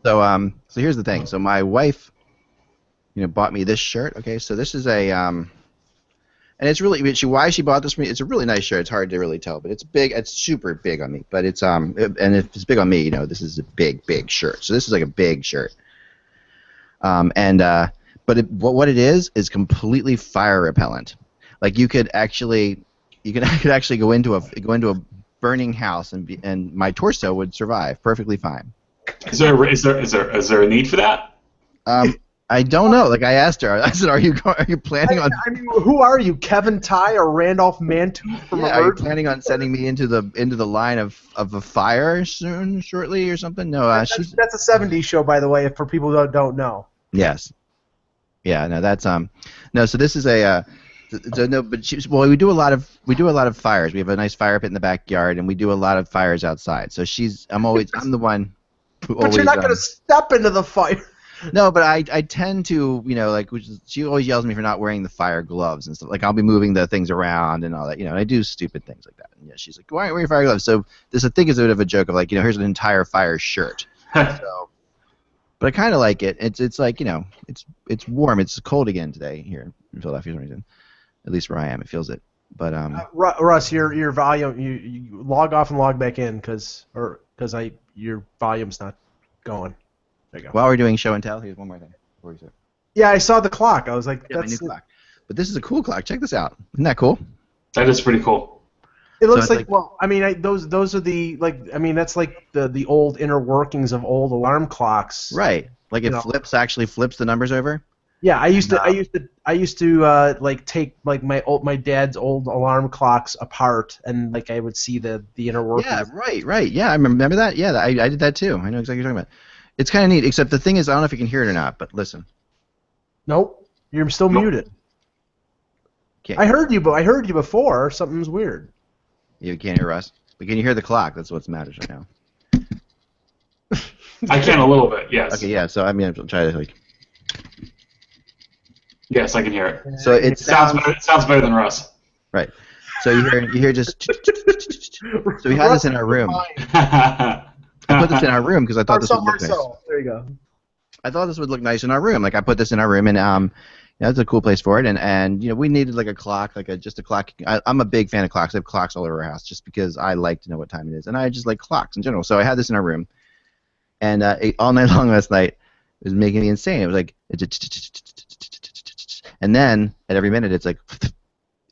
So here's the thing. So my wife, bought me this shirt. Okay, so this is and it's really why she bought this for me. It's a really nice shirt. It's hard to really tell, but it's big. It's super big on me. But it's and if it's big on me, this is a big shirt. So this is like a big shirt. But what it is completely fire repellent. Like you could actually go into a burning house and my torso would survive perfectly fine. Is there a need for that? I don't know. Like I asked her, I said, "Are you planning on?" I mean, who are you, Kevin Ty or Randolph Mantooth from Are you planning on sending me into the line of a fire shortly or something? No, that's a '70s show, by the way, for people who don't know. Yes. Yeah. No, that's no. So this is a. So no, but we do a lot of fires. We have a nice fire pit in the backyard, and we do a lot of fires outside. So I'm the one who always. But you're not going to step into the fire. No, but I tend to, she always yells at me for not wearing the fire gloves and stuff. Like I'll be moving the things around and all that, and I do stupid things like that. And yeah, she's like, why aren't you wearing fire gloves? So this I think is a bit of a joke of like, here's an entire fire shirt. So, but I kind of like it. It's like, it's warm. It's cold again today here in Philadelphia for some reason. At least where I am, it feels it. But Russ, your volume, you log off and log back in because your volume's not going. There you go. While we're doing show and tell, here's one more thing. Yeah, I saw the clock. I was like, that's my new clock. But this is a cool clock. Check this out. Isn't that cool? That is pretty cool. It looks well, I mean, those are the that's like the old inner workings of old alarm clocks. Right. Like it actually flips the numbers over. Yeah, I used to like take like my dad's old alarm clocks apart and like I would see the inner workings. Yeah, right. Yeah, I remember that. Yeah, I did that too. I know exactly what you're talking about. It's kind of neat, except the thing is, I don't know if you can hear it or not, but listen. Nope, you're still muted. Can't. I heard you before. Something's weird. You can't hear us, but can you hear the clock? That's what matters right now. I can a little bit, yes. Okay, yeah. So I'll try to like. Yes, I can hear it. So it sounds better than Russ. Right. So you hear just. So we had this in our room. I put this in our room because I thought this would look nice. There you go. I thought this would look nice in our room. Like I put this in our room, and it's a cool place for it. And we needed like a clock, just a clock. I'm a big fan of clocks. I have clocks all over our house just because I like to know what time it is, and I just like clocks in general. So I had this in our room, and all night long last night, it was making me insane. It was like, and then at every minute, it's like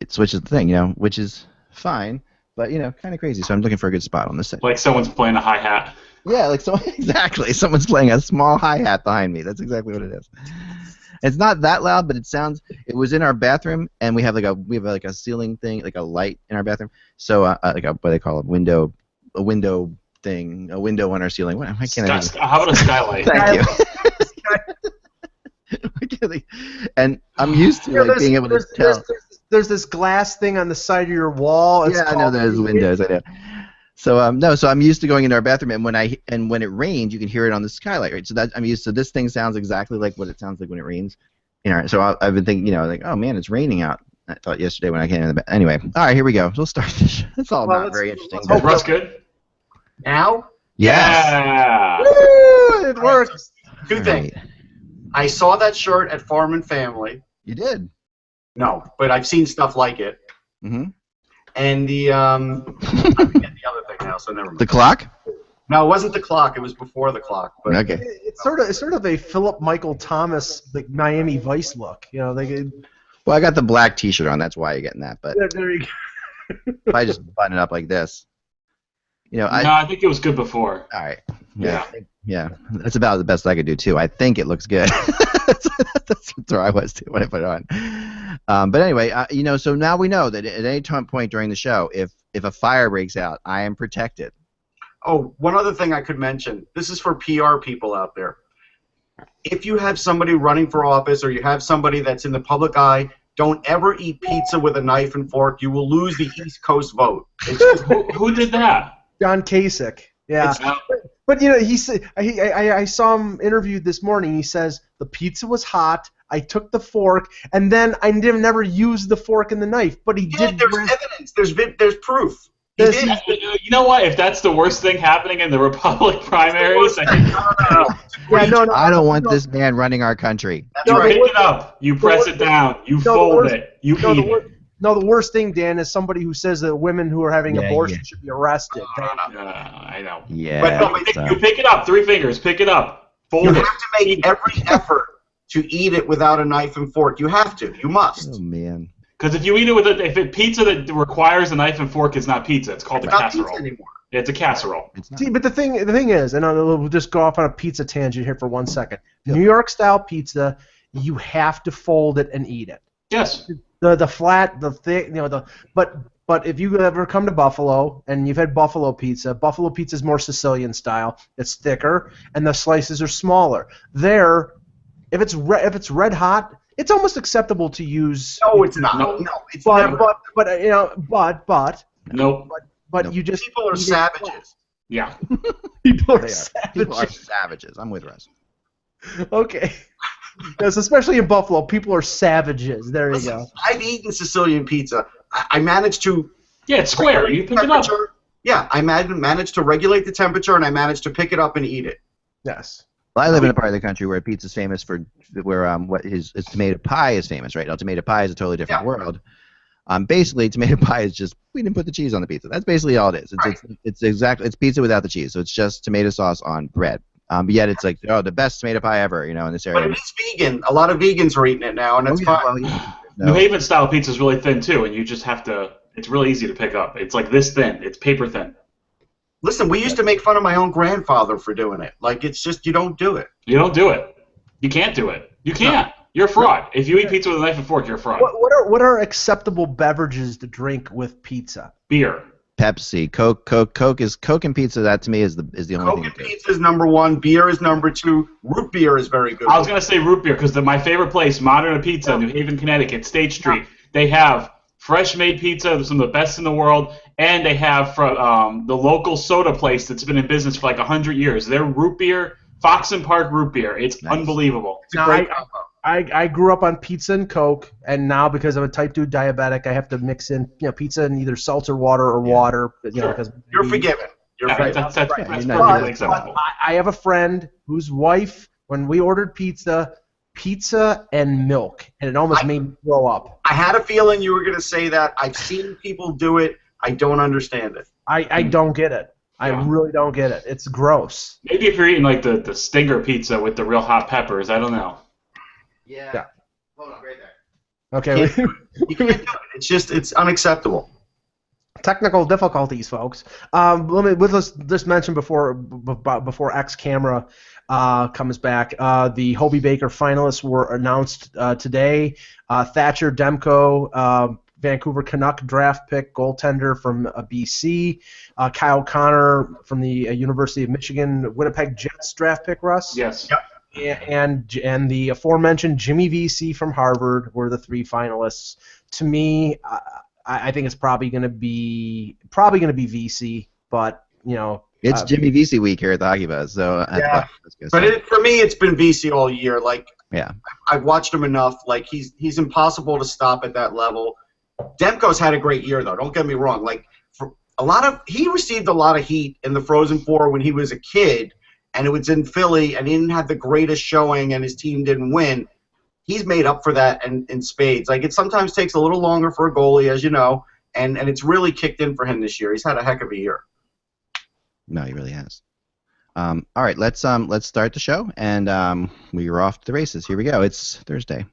it switches the thing, which is fine. But kind of crazy. So I'm looking for a good spot on this side. Like someone's playing a hi-hat. Yeah, like exactly. Someone's playing a small hi-hat behind me. That's exactly what it is. It's not that loud, but it sounds. It was in our bathroom, and we have like a ceiling thing, like a light in our bathroom. So like what do they call it, a window thing, a window on our ceiling. How about a skylight? Thank you. And I'm used to being able to tell. There's this glass thing on the side of your wall. It's I know there's windows. I know. So so I'm used to going into our bathroom, and when it rains, you can hear it on the skylight, right? So that I'm used to. This thing sounds exactly like what it sounds like when it rains. So I've been thinking, like, oh man, it's raining out. I thought yesterday when I came in the bed. Anyway, all right, here we go. We'll start this. It's all not very interesting. Is Russ good? Now? Yes. Yeah. Woo, it works. Two things. I saw that shirt at Farm and Family. You did? No, but I've seen stuff like it. Mm-hmm. And I forget the other thing now, so never mind. The clock? No, it wasn't the clock. It was before the clock. But okay. It's sort of a Philip Michael Thomas like Miami Vice look. Well, I got the black T-shirt on. That's why you're getting that. But there you go. If I just button it up like this, I think it was good before. All right. Yeah. That's about the best I could do too. I think it looks good. That's where I was too when I put it on. But anyway, so now we know that at any point during the show, if a fire breaks out, I am protected. Oh, one other thing I could mention. This is for PR people out there. If you have somebody running for office or you have somebody that's in the public eye, don't ever eat pizza with a knife and fork. You will lose the East Coast vote. Who did that? John Kasich. Yeah. But he said I saw him interviewed this morning. He says the pizza was hot. I took the fork, and then I never used the fork and the knife. But he did. There's evidence. There's proof. You know what? If that's the worst thing happening in the Republic primaries, I think I don't want this man running our country. You pick it up, you press it down, you fold it, you eat it. No, the worst thing, Dan, is somebody who says that women who are having abortion should be arrested. I know. Yeah. But you pick it up, 3 fingers, pick it up, fold it. You have to make every effort to eat it without a knife and fork. You have to. You must. Oh man. Because if you eat it with pizza that requires a knife and fork is not pizza. It's called a casserole. Pizza anymore. It's a casserole. See, but the thing is, and we'll just go off on a pizza tangent here for 1 second. New York style pizza, you have to fold it and eat it. Yes. The flat, the thick, but if you ever come to Buffalo and you've had Buffalo pizza is more Sicilian style. It's thicker and the slices are smaller. There, if it's red hot, it's almost acceptable to use. No, it's not. No, it's never. Nope. But you just people are savages. Yeah. People are savages. I'm with Russ. Okay. Yes, especially in Buffalo, people are savages. There you go. I've eaten Sicilian pizza. I managed to. Yeah, it's square. You pick it up. Yeah, I managed to regulate the temperature, and I managed to pick it up and eat it. Yes. Well, I live in a part of the country where pizza's famous for his tomato pie is famous, right? Now, tomato pie is a totally different world. Basically, tomato pie is just we didn't put the cheese on the pizza. That's basically all it is. It's pizza without the cheese. So it's just tomato sauce on bread. But yet it's like the best tomato pie ever, in this area. But it is vegan. A lot of vegans are eating it now, and it's fine. Well, New Haven style pizza is really thin too, and you just have to. It's really easy to pick up. It's like this thin. It's paper thin. Listen, we used to make fun of my own grandfather for doing it. Like, it's just, you don't do it. You don't do it. You can't do it. You can't. No. You're a fraud. If you eat pizza with a knife and fork, you're a fraud. What are acceptable beverages to drink with pizza? Beer. Pepsi, Coke and pizza. That to me is the only thing. Coke and pizza is number 1. Beer is number 2. Root beer is very good. I was gonna say root beer because my favorite place, Modern Pizza, New Haven, Connecticut, State Street. They have fresh made pizza, some of the best in the world, and they have from the local soda place that's been in business for like 100 years. Their root beer, Fox and Park root beer. It's unbelievable. It's great. I grew up on pizza and Coke, and now because I'm a type 2 diabetic, I have to mix in pizza and either seltzer water or water. Because you're forgiven. That's perfectly acceptable. I have a friend whose wife, when we ordered pizza and milk, and it almost made me throw up. I had a feeling you were going to say that. I've seen people do it. I don't understand it. I don't get it. I really don't get it. It's gross. Maybe if you're eating like the Stinger pizza with the real hot peppers, I don't know. Yeah. Hold on, right there. Okay. You can't do it. It's just, it's unacceptable. Technical difficulties, folks. Let's just mention before X Camera comes back, the Hobie Baker finalists were announced today. Thatcher Demko, Vancouver Canuck draft pick, goaltender from BC. Kyle Connor from the University of Michigan, Winnipeg Jets draft pick, Russ. Yes. Yep. And the aforementioned Jimmy VC from Harvard were the 3 finalists. To me, I think it's probably going to be VC, but it's Jimmy VC week here at the Hockey Buzz, so but for me, it's been VC all year. Like, yeah, I've watched him enough. Like, he's impossible to stop at that level. Demko's had a great year, though. Don't get me wrong. Like, he received a lot of heat in the Frozen Four when he was a kid, and it was in Philly, and he didn't have the greatest showing, and his team didn't win. He's made up for that in spades. Like, it sometimes takes a little longer for a goalie, as you know, and it's really kicked in for him this year. He's had a heck of a year. No, he really has. All right, let's start the show, and we are off to the races. Here we go. It's Thursday.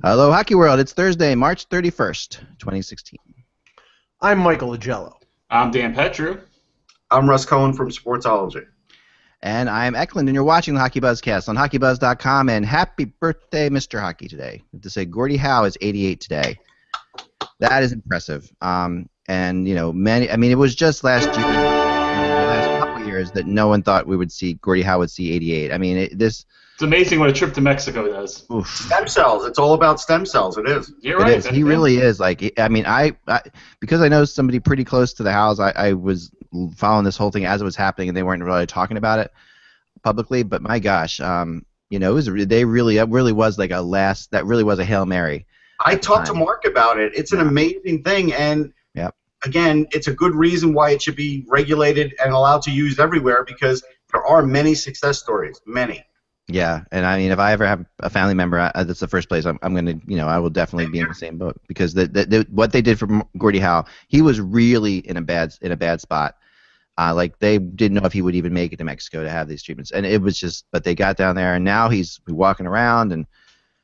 Hello, Hockey World. It's Thursday, March 31st, 2016. I'm Michael Agello. I'm Dan Petru. I'm Russ Cohen from Sportsology. And I'm Eklund, and you're watching the HockeyBuzzCast on HockeyBuzz.com. And happy birthday, Mr. Hockey, today. I have to say, Gordie Howe is 88 today. That is impressive. And it was just last year, the last couple of years, that no one thought we would see Gordie Howe would see 88. I mean, it's amazing what a trip to Mexico does. Oof. Stem cells. It's all about stem cells. It is. You're right. It is. He really is. Like, I mean, I because I know somebody pretty close to the house, I was following this whole thing as it was happening, and they weren't really talking about it publicly. But my gosh, it was really was like that really was a Hail Mary. I talked to Mark about it. It's an amazing thing, and again, it's a good reason why it should be regulated and allowed to use everywhere, because there are many success stories, many. Yeah, and I mean, if I ever have a family member, that's the first place I'm going to, I will definitely be in the same boat, because what they did for Gordie Howe, he was really in a bad spot. Like, they didn't know if he would even make it to Mexico to have these treatments, and it was just, but they got down there, and now he's walking around, and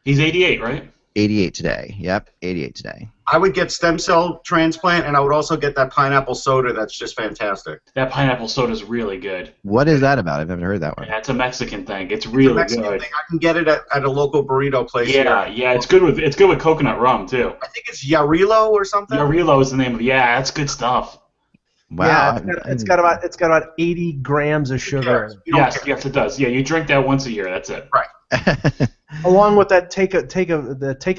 he's 88, right? 88 today. Yep, 88 today. I would get stem cell transplant, and I would also get that pineapple soda. That's just fantastic. That pineapple soda is really good. What is that about? I've never heard that one. Yeah, it's a Mexican thing. It's really Mexican good. thing. I can get it at a local burrito place. Yeah, here. yeah, it's good with coconut rum too. I think it's Yarilo or something. Yarilo is the name of it. Yeah, that's good stuff. Wow. Yeah, it's got about 80 grams of sugar. Yes, it does. Yeah, you drink that once a year. That's it. Right. Along with that, take a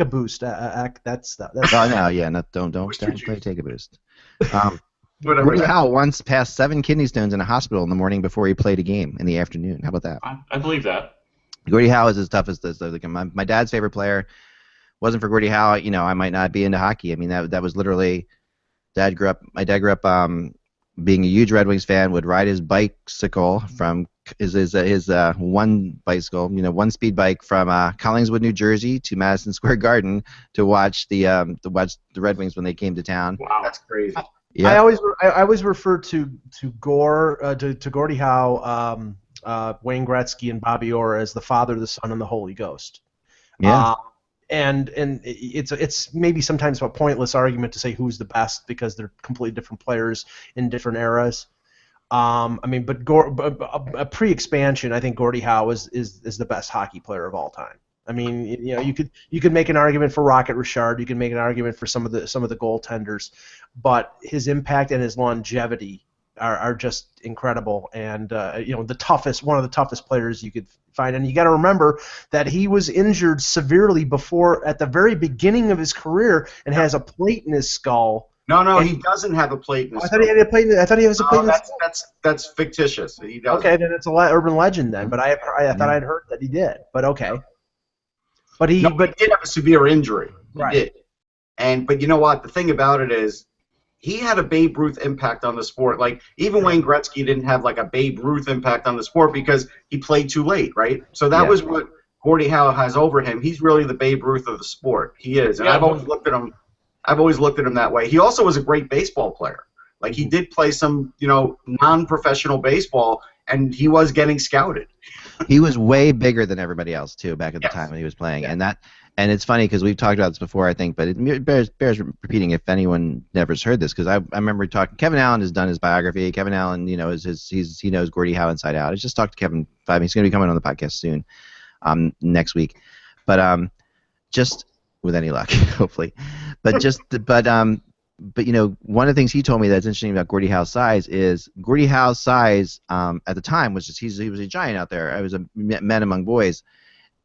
boost. That's Oh no, yeah, no, don't play Take a Boost. Whatever. Gordie Howe once passed 7 kidney stones in a hospital in the morning before he played a game in the afternoon. How about that? I believe that. Gordie Howe is as tough as this. Like, my dad's favorite player. Wasn't for Gordie Howe, I might not be into hockey. I mean, that was literally. My dad grew up being a huge Red Wings fan. Would ride his bicycle from his one bicycle, one speed bike from Collingswood, New Jersey to Madison Square Garden to watch the Red Wings when they came to town. Wow, That's crazy. Yeah. I always refer to Gordie Howe, Wayne Gretzky, and Bobby Orr as the Father, the Son, and the Holy Ghost. Yeah. And it's maybe sometimes a pointless argument to say who's the best, because they're completely different players in different eras. I mean, but pre-expansion, I think Gordie Howe is the best hockey player of all time. I mean, you could make an argument for Rocket Richard, you can make an argument for some of the goaltenders, but his impact and his longevity are just incredible. And one of the toughest players you could find. And you got to remember that he was injured severely at the very beginning of his career, and has a plate in his skull. No, he doesn't have a plate in his I thought he had a plate. I thought he has a plate in his skull. That's fictitious. He doesn't. Okay, then it's urban legend then. But I thought I'd heard that he did. But okay. But he did have a severe injury. He Right. did. But you know what? The thing about it is, he had a Babe Ruth impact on the sport. Like, even Wayne Gretzky didn't have like a Babe Ruth impact on the sport because he played too late, right? So that was what Gordie Howe has over him. He's really the Babe Ruth of the sport. He is, and I've always looked at him. That way. He also was a great baseball player. Like, he did play some, non-professional baseball, and he was getting scouted. He was way bigger than everybody else too back at the time when he was playing, and it's funny because we've talked about this before, I think, but it bears repeating if anyone never's heard this, because I remember talking. Kevin Allen has done his biography. Kevin Allen, he knows Gordie Howe inside out. I just talked to Kevin 5 minutes. He's going to be coming on the podcast soon, next week, but just with any luck, hopefully, but one of the things he told me that's interesting about Gordie Howe's size is Gordie Howe's size at the time was just he was a giant out there. I was a man among boys.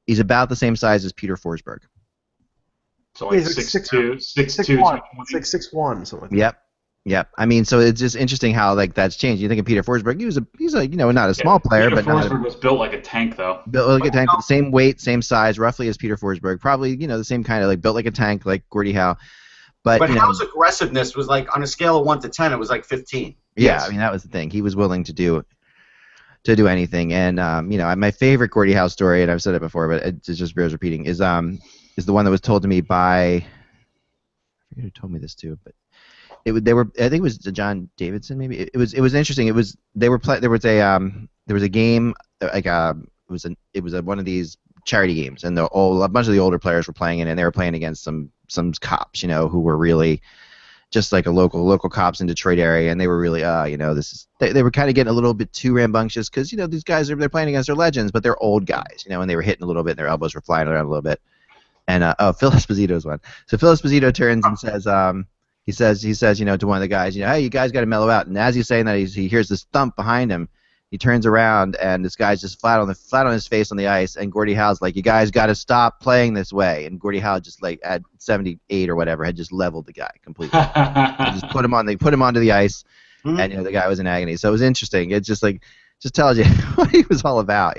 He's about the same size as Peter Forsberg. So like 6'2", 6'1", 6'1", something like that. Yep. I mean, so it's just interesting how that's changed. You think of Peter Forsberg, he's a not a small player, Peter but Forsberg was built like a tank, though. Built like a tank, the same weight, same size, roughly as Peter Forsberg. Probably the same kind of built like a tank, like Gordie Howe. But Howe's aggressiveness was like, on a scale of 1 to 10, it was like 15. Yeah, Yes. I mean, that was the thing. He was willing to do anything. And my favorite Gordie Howe story, and I've said it before, but it just bears repeating, is the one that was told to me by, I forget who told me this too, but I think it was John Davidson maybe. It was interesting. There was a game, like it was one of these charity games, and a bunch of the older players were playing it, and they were playing against some cops, who were really just like a local cops in Detroit area, and they were really they were kind of getting a little bit too rambunctious, because these guys they're playing against their legends, but they're old guys, and they were hitting a little bit, and their elbows were flying around a little bit. And Phil Esposito's one. So Phil Esposito turns and says he says to one of the guys, hey, you guys got to mellow out. And as he's saying that, he hears this thump behind him. He turns around, and this guy's just flat on his face on the ice, and Gordie Howe's like, you guys got to stop playing this way. And Gordie Howe just at 78 or whatever had just leveled the guy completely. Just put him onto the ice, and the guy was in agony. So it was interesting. It just tells you what he was all about,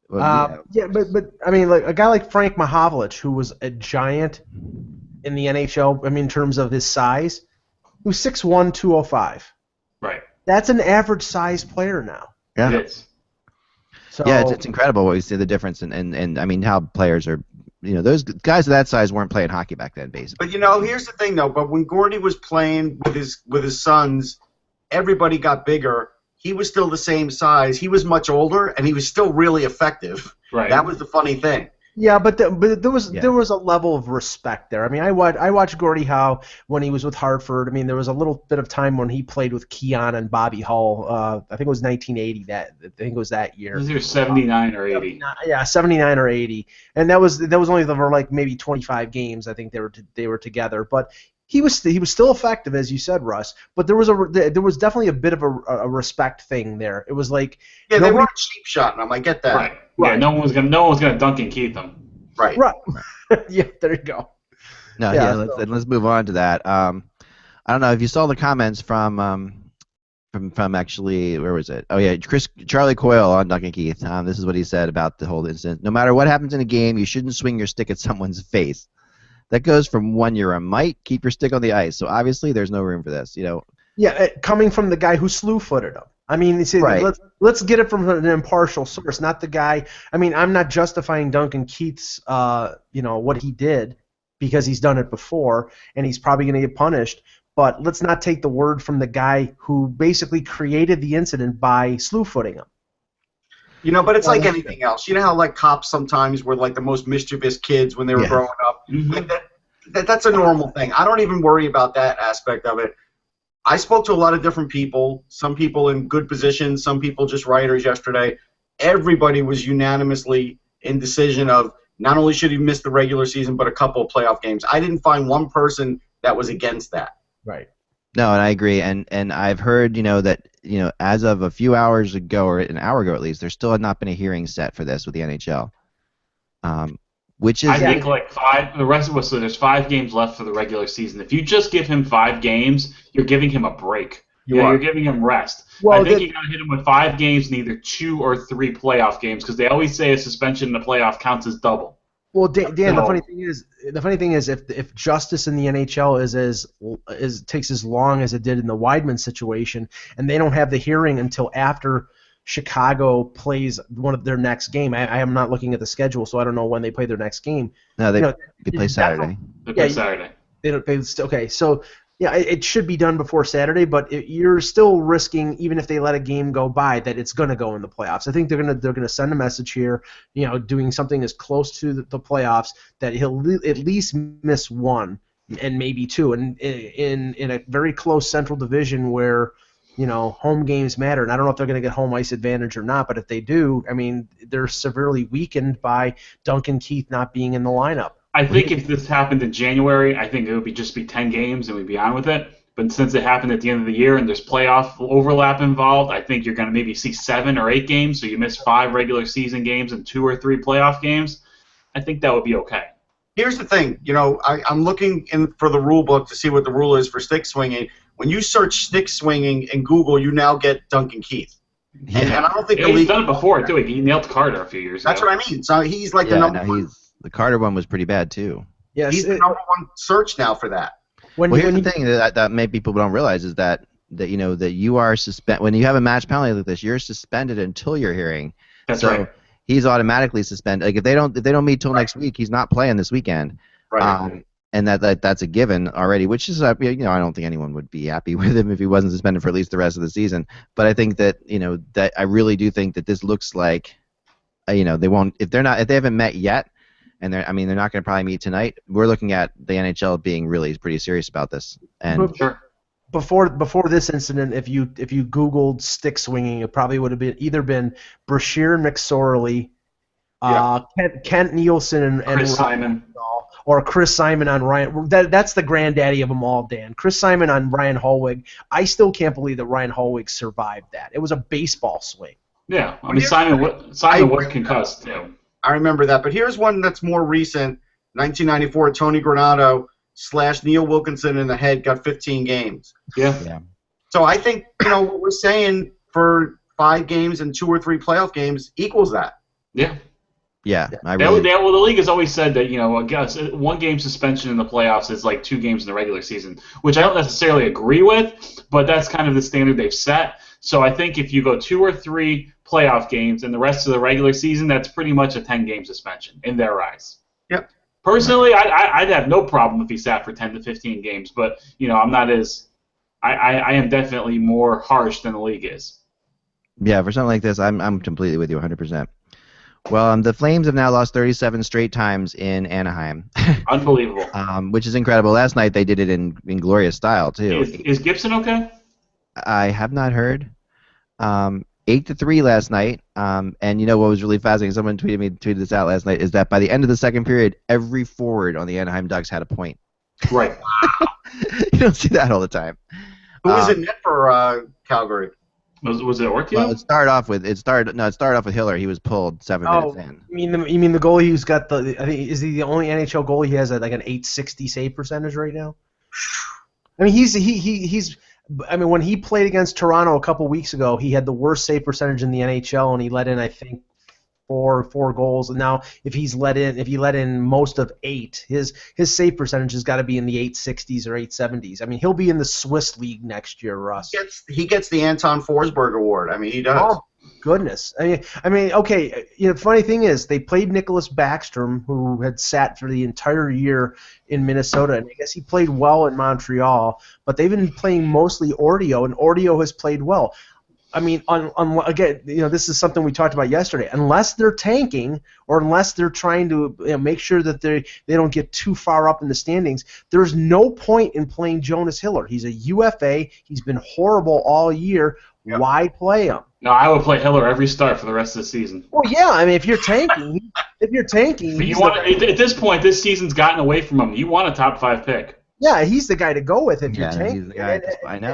Well, but I mean, like a guy like Frank Mahovlich, who was a giant in the NHL. I mean, in terms of his size, who's 6'1", 205. Right. That's an average size player now. Yeah. It is. So Yeah, it's incredible what we see the difference and I mean how players are, those guys of that size weren't playing hockey back then, basically. But here's the thing though. But when Gordie was playing with his sons, everybody got bigger. He was still the same size. He was much older, and he was still really effective. Right. That was the funny thing. Yeah, but there was a level of respect there. I mean, I watched Gordie Howe when he was with Hartford. I mean, there was a little bit of time when he played with Keon and Bobby Hull. I think it was 1980. I think it was that year. It was either 79 or 80. Yeah, 79 or 80, and that was only for like maybe 25 games. I think they were together, but he was still effective, as you said, Russ. But there was definitely a bit of a respect thing there. It was like they weren't cheap shotting him. I get that. Right. Yeah, no one was gonna Duncan Keith them. Right. Right. Yeah, there you go. No, let's move on to that. I don't know if you saw the comments from actually, where was it? Oh yeah, Charlie Coyle on Duncan Keith. This is what he said about the whole incident. No matter what happens in a game, you shouldn't swing your stick at someone's face. That goes from when you're a mite, keep your stick on the ice. So obviously, there's no room for this. Yeah, coming from the guy who slew-footed him. I mean, see, right. let's get it from an impartial source, not the guy. I mean, I'm not justifying Duncan Keith's, what he did, because he's done it before, and he's probably going to get punished. But let's not take the word from the guy who basically created the incident by slew-footing him. But it's like anything else. You know how like cops sometimes were like the most mischievous kids when they were growing up. Mm-hmm. Like that's a normal thing. I don't even worry about that aspect of it. I spoke to a lot of different people. Some people in good positions. Some people just writers yesterday. Everybody was unanimously in decision of not only should he miss the regular season, but a couple of playoff games. I didn't find one person that was against that. Right. No, and I agree. And I've heard that as of a few hours ago, or an hour ago at least, there still had not been a hearing set for this with the NHL. Which is I think like 5. The rest of us. So there's 5 games left for the regular season. If you just give him 5 games, you're giving him a break. You're giving him rest. Well, I think you got to hit him with 5 games and either 2 or 3 playoff games, because they always say a suspension in the playoff counts as double. Well, Dan, the funny thing is, if justice in the NHL takes as long as it did in the Weidman situation, and they don't have the hearing until after Chicago plays one of their next game. I am not looking at the schedule, so I don't know when they play their next game. No, they play Saturday. They play Saturday. Okay, so yeah, it should be done before Saturday, but you're still risking, even if they let a game go by, that it's going to go in the playoffs. I think they're gonna send a message here, doing something as close to the playoffs that he'll at least miss 1 and maybe 2, and in a very close Central Division where home games matter. And I don't know if they're going to get home ice advantage or not, but if they do, I mean, they're severely weakened by Duncan Keith not being in the lineup. I think if this happened in January, I think it would just be 10 games and we'd be on with it. But since it happened at the end of the year and there's playoff overlap involved, I think you're going to maybe see 7 or 8 games. So you miss 5 regular season games and 2 or 3 playoff games. I think that would be okay. Here's the thing. I'm looking for the rule book to see what the rule is for stick swinging. When you search stick swinging in Google, you now get Duncan Keith. Yeah. And I don't think he's done it before too. He nailed Carter a few years ago. That's what I mean. So he's like the number one. The Carter one was pretty bad too. Yes, he's the number one search now for that. Here's the thing that maybe people don't realize is that that you are when you have a match penalty like this, you're suspended until your hearing. That's right. He's automatically suspended. Like if they don't meet till next week, he's not playing this weekend. Right. And that's a given already, which is I don't think anyone would be happy with him if he wasn't suspended for at least the rest of the season. But I think that that I really do think that this looks like they won't if they haven't met yet, and they're not going to probably meet tonight. We're looking at the NHL being really pretty serious about this. And sure. Before this incident, if you Googled stick swinging, it probably would have been Brashear McSorley, Kent Nielsen, and Chris Simon. Or Chris Simon on Ryan. That's the granddaddy of them all, Dan. Chris Simon on Ryan Holwig. I still can't believe that Ryan Holwig survived that. It was a baseball swing. Yeah, I mean Simon was concussed too. I remember that, but here's one that's more recent. 1994, Tony Granato / Neil Wilkinson in the head got 15 games. Yeah. So I think what we're saying for 5 games and 2 or 3 playoff games equals that. Yeah. Yeah, well, the league has always said that one game suspension in the playoffs is like 2 games in the regular season, which I don't necessarily agree with, but that's kind of the standard they've set. So I think if you go 2 or 3 playoff games and the rest of the regular season, that's pretty much a 10-game suspension in their eyes. Yep. Personally, I'd have no problem if he sat for 10 to 15 games, but I'm not as I am definitely more harsh than the league is. Yeah, for something like this, I'm completely with you 100%. Well, the Flames have now lost 37 straight times in Anaheim. Unbelievable. Which is incredible. Last night they did it in glorious style too. Is Gibson okay? I have not heard. 8-3 last night. And you know what was really fascinating? Someone tweeted this out last night. Is that by the end of the second period, every forward on the Anaheim Ducks had a point. Right. You don't see that all the time. Who was in net for Calgary? Was it Ortio? Well, it started off with Hiller. He was pulled 7 minutes in. You mean the goalie who's got I think is he the only NHL goalie he has like an .860 save percentage right now? I mean he's when he played against Toronto a couple weeks ago, he had the worst save percentage in the NHL, and he let in I think four goals. And now if he let in most of 8, his save percentage has got to be in the 860s or 870s. I mean, he'll be in the Swiss League next year, Russ. He gets the Anton Forsberg Award. I mean, he does. Oh goodness. I mean, okay. Funny thing is, they played Nicholas Backstrom, who had sat for the entire year in Minnesota, and I guess he played well in Montreal. But they've been playing mostly Ortio, and Ortio has played well. I mean, again, this is something we talked about yesterday. Unless they're tanking, or unless they're trying to make sure that they don't get too far up in the standings, there's no point in playing Jonas Hiller. He's a UFA. He's been horrible all year. Yep. Why play him? No, I would play Hiller every start for the rest of the season. Well, yeah. I mean, if you're tanking, but at this point, this season's gotten away from him. You want a top 5 pick. Yeah, he's the guy to go with if you're tanking. He's the guy. I know,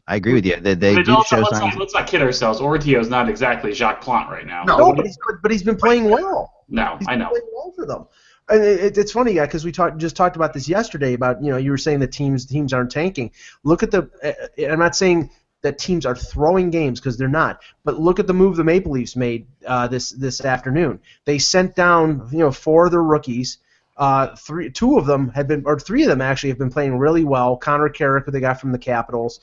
I agree with you. They did show signs. Let's not kid ourselves. Ortio's not exactly Jacques Plante right now. No, but he's been playing well. No, I know. He's been playing well for them. And it's funny, because we just talked about this yesterday. About you were saying that teams aren't tanking. Look at I'm not saying that teams are throwing games, because they're not. But look at the move the Maple Leafs made this afternoon. They sent down 4 of their rookies. 3 of them actually have been playing really well. Connor Carrick, who they got from the Capitals,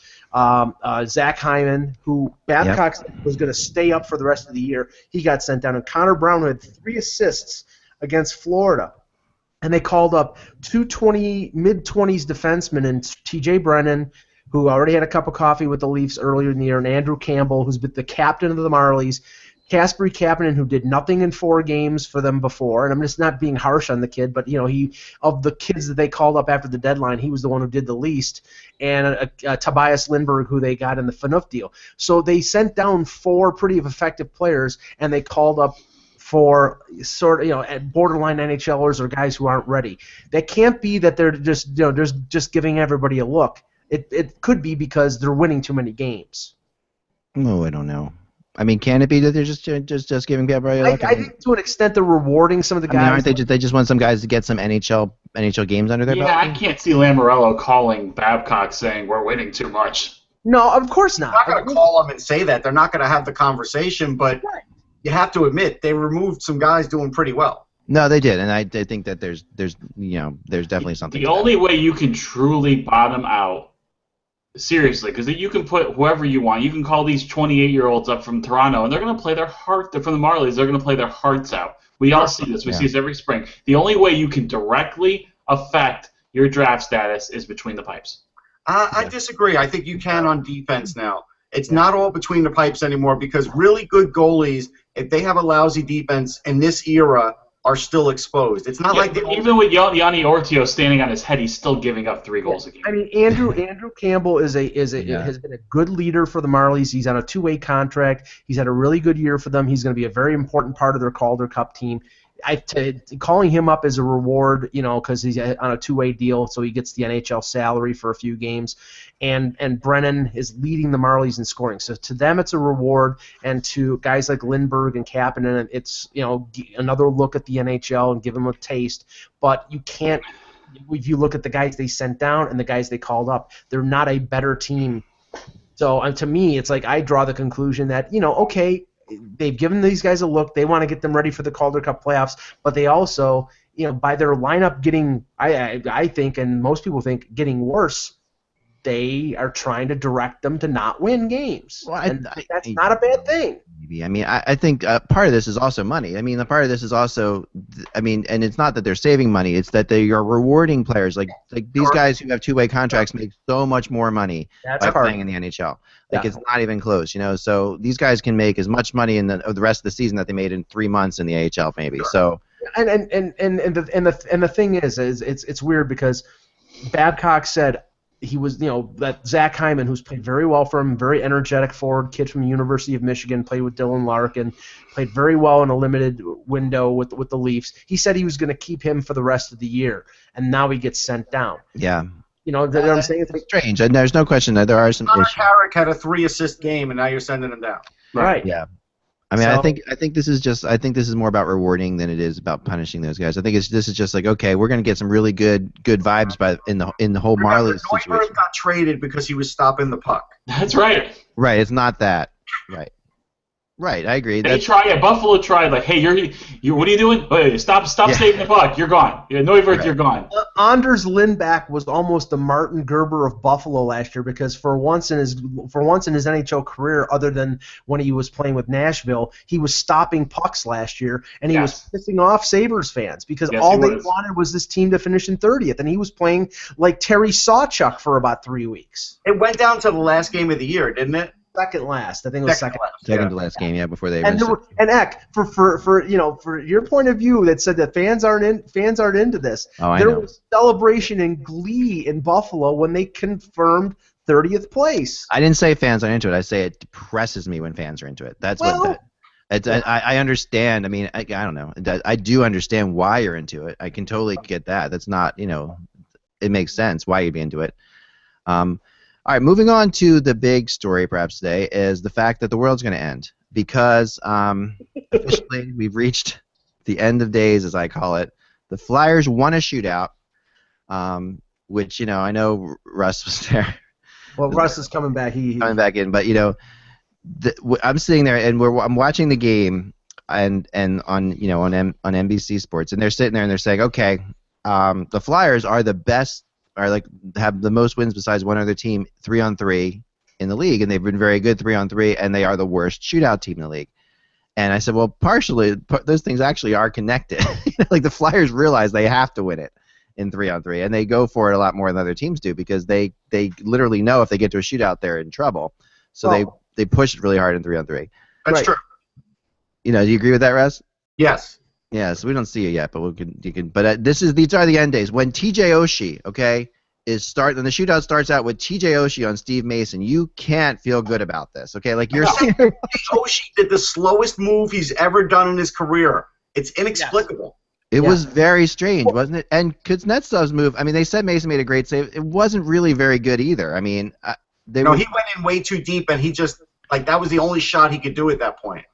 Zach Hyman, who Babcock was going to stay up for the rest of the year, he got sent down, and Connor Brown had 3 assists against Florida. And they called up 2 mid-20s defensemen, and T.J. Brennan, who already had a cup of coffee with the Leafs earlier in the year, and Andrew Campbell, who's been the captain of the Marlies, Kasperi Kapanen, who did nothing in 4 games for them before, and I'm just not being harsh on the kid, but he, of the kids that they called up after the deadline, he was the one who did the least, and Tobias Lindbergh, who they got in the Phaneuf deal. So they sent down 4 pretty effective players, and they called up for sort of borderline NHLers or guys who aren't ready. That can't be that they're just giving everybody a look. It could be because they're winning too many games. Oh, I don't know. I mean, can it be that they're just giving everybody luck? I think to an extent they're rewarding some of the guys. Aren't they they just want some guys to get some NHL games under their belt? Yeah, I can't see Lamoriello calling Babcock saying we're winning too much. No, of course not. They're not going to call them and say that. They're not going to have the conversation, but you have to admit they removed some guys doing pretty well. No, they did, and I think that there's definitely something. The only way you can truly bottom out. Seriously, because you can put whoever you want. You can call these 28-year-olds up from Toronto, and they're going to play their heart. They're from the Marlies. They're going to play their hearts out. We all see this. We see this every spring. The only way you can directly affect your draft status is between the pipes. I disagree. I think you can on defense now. It's not all between the pipes anymore, because really good goalies, if they have a lousy defense in this era, are still exposed. It's not like even with Yanni Ortio standing on his head, he's still giving up 3 goals a game. I mean, Andrew Campbell has been a good leader for the Marlies. He's on a 2-way contract. He's had a really good year for them. He's going to be a very important part of their Calder Cup team. Calling him up as a reward, because he's on a 2-way deal, so he gets the NHL salary for a few games, and Brennan is leading the Marlies in scoring. So to them, it's a reward, and to guys like Lindbergh and Kapanen, it's another look at the NHL and give them a taste. But you can't. If you look at the guys they sent down and the guys they called up, they're not a better team. So to me, it's like I draw the conclusion that okay. they've given these guys a look. They want to get them ready for the Calder Cup playoffs, but they also, by their lineup getting, I think, and most people think, getting worse, they are trying to direct them to not win games. Well, and that's not a bad thing. Maybe. I mean, I think part of this is also money. I mean, the part of this is also, and it's not that they're saving money. It's that they are rewarding players. Like these guys who have two-way contracts make so much more money by playing in the NHL. Like, it's not even close, So these guys can make as much money in the rest of the season that they made in 3 months in the AHL, maybe. Sure. So. And the thing is it's weird because Babcock said he was, that Zach Hyman, who's played very well for him, very energetic forward, kid from the University of Michigan, played with Dylan Larkin, played very well in a limited window with the Leafs. He said he was going to keep him for the rest of the year, and now he gets sent down. Yeah. You know what I'm saying? It's strange, and there's no question that there are some issues. Carrick had a 3-assist game, and now you're sending him down. Right. Yeah. I mean, I think this is more about rewarding than it is about punishing those guys. I think this is just like, okay, we're going to get some really good vibes in the whole Marlies situation. Neuberg got traded because he was stopping the puck. That's right. Right. It's not that. Right. I agree. Buffalo tried, like, hey, you what are you doing? Hey, stop saving the puck. You're gone. Neuwirth, you're gone. Anders Lindback was almost the Martin Gerber of Buffalo last year because for once in his NHL career, other than when he was playing with Nashville, he was stopping pucks last year, and he was pissing off Sabres fans because all they wanted was this team to finish in 30th, and he was playing like Terry Sawchuk for about 3 weeks. It went down to the last game of the year, didn't it? Second last, I think it was second to last game, before they. And Eck, for your point of view that said that fans aren't into this. There was celebration and glee in Buffalo when they confirmed 30th place. I didn't say fans aren't into it. I say it depresses me when fans are into it. That's I understand. I mean, I don't know. I do understand why you're into it. I can totally get that. That's not, it makes sense why you'd be into it. All right, moving on to the big story perhaps today is the fact that the world's going to end because officially we've reached the end of days, as I call it. The Flyers won a shootout, which, I know Russ was there. Well, Russ is coming back. Coming back in, but, I'm sitting there and I'm watching the game and on NBC Sports, and they're sitting there and they're saying, okay, the Flyers are the best, have the most wins besides one other team 3-on-3 in the league, and they've been very good 3-on-3, and they are the worst shootout team in the league. And I said, well, partially, those things actually are connected. Like the Flyers realize they have to win it in 3-on-3, and they go for it a lot more than other teams do because they literally know if they get to a shootout, they're in trouble. So they push it really hard in 3-on-3. That's true. Do you agree with that, Russ? Yes. Yeah, so we don't see it yet, but you can. But these are the end days when TJ Oshie, when the shootout starts out with TJ Oshie on Steve Mason. You can't feel good about this, okay? Like you're saying, Oshie did the slowest move he's ever done in his career. It's inexplicable. It was very strange, wasn't it? And Kuznetsov's move. I mean, they said Mason made a great save. It wasn't really very good either. I mean, he went in way too deep, and he just that was the only shot he could do at that point.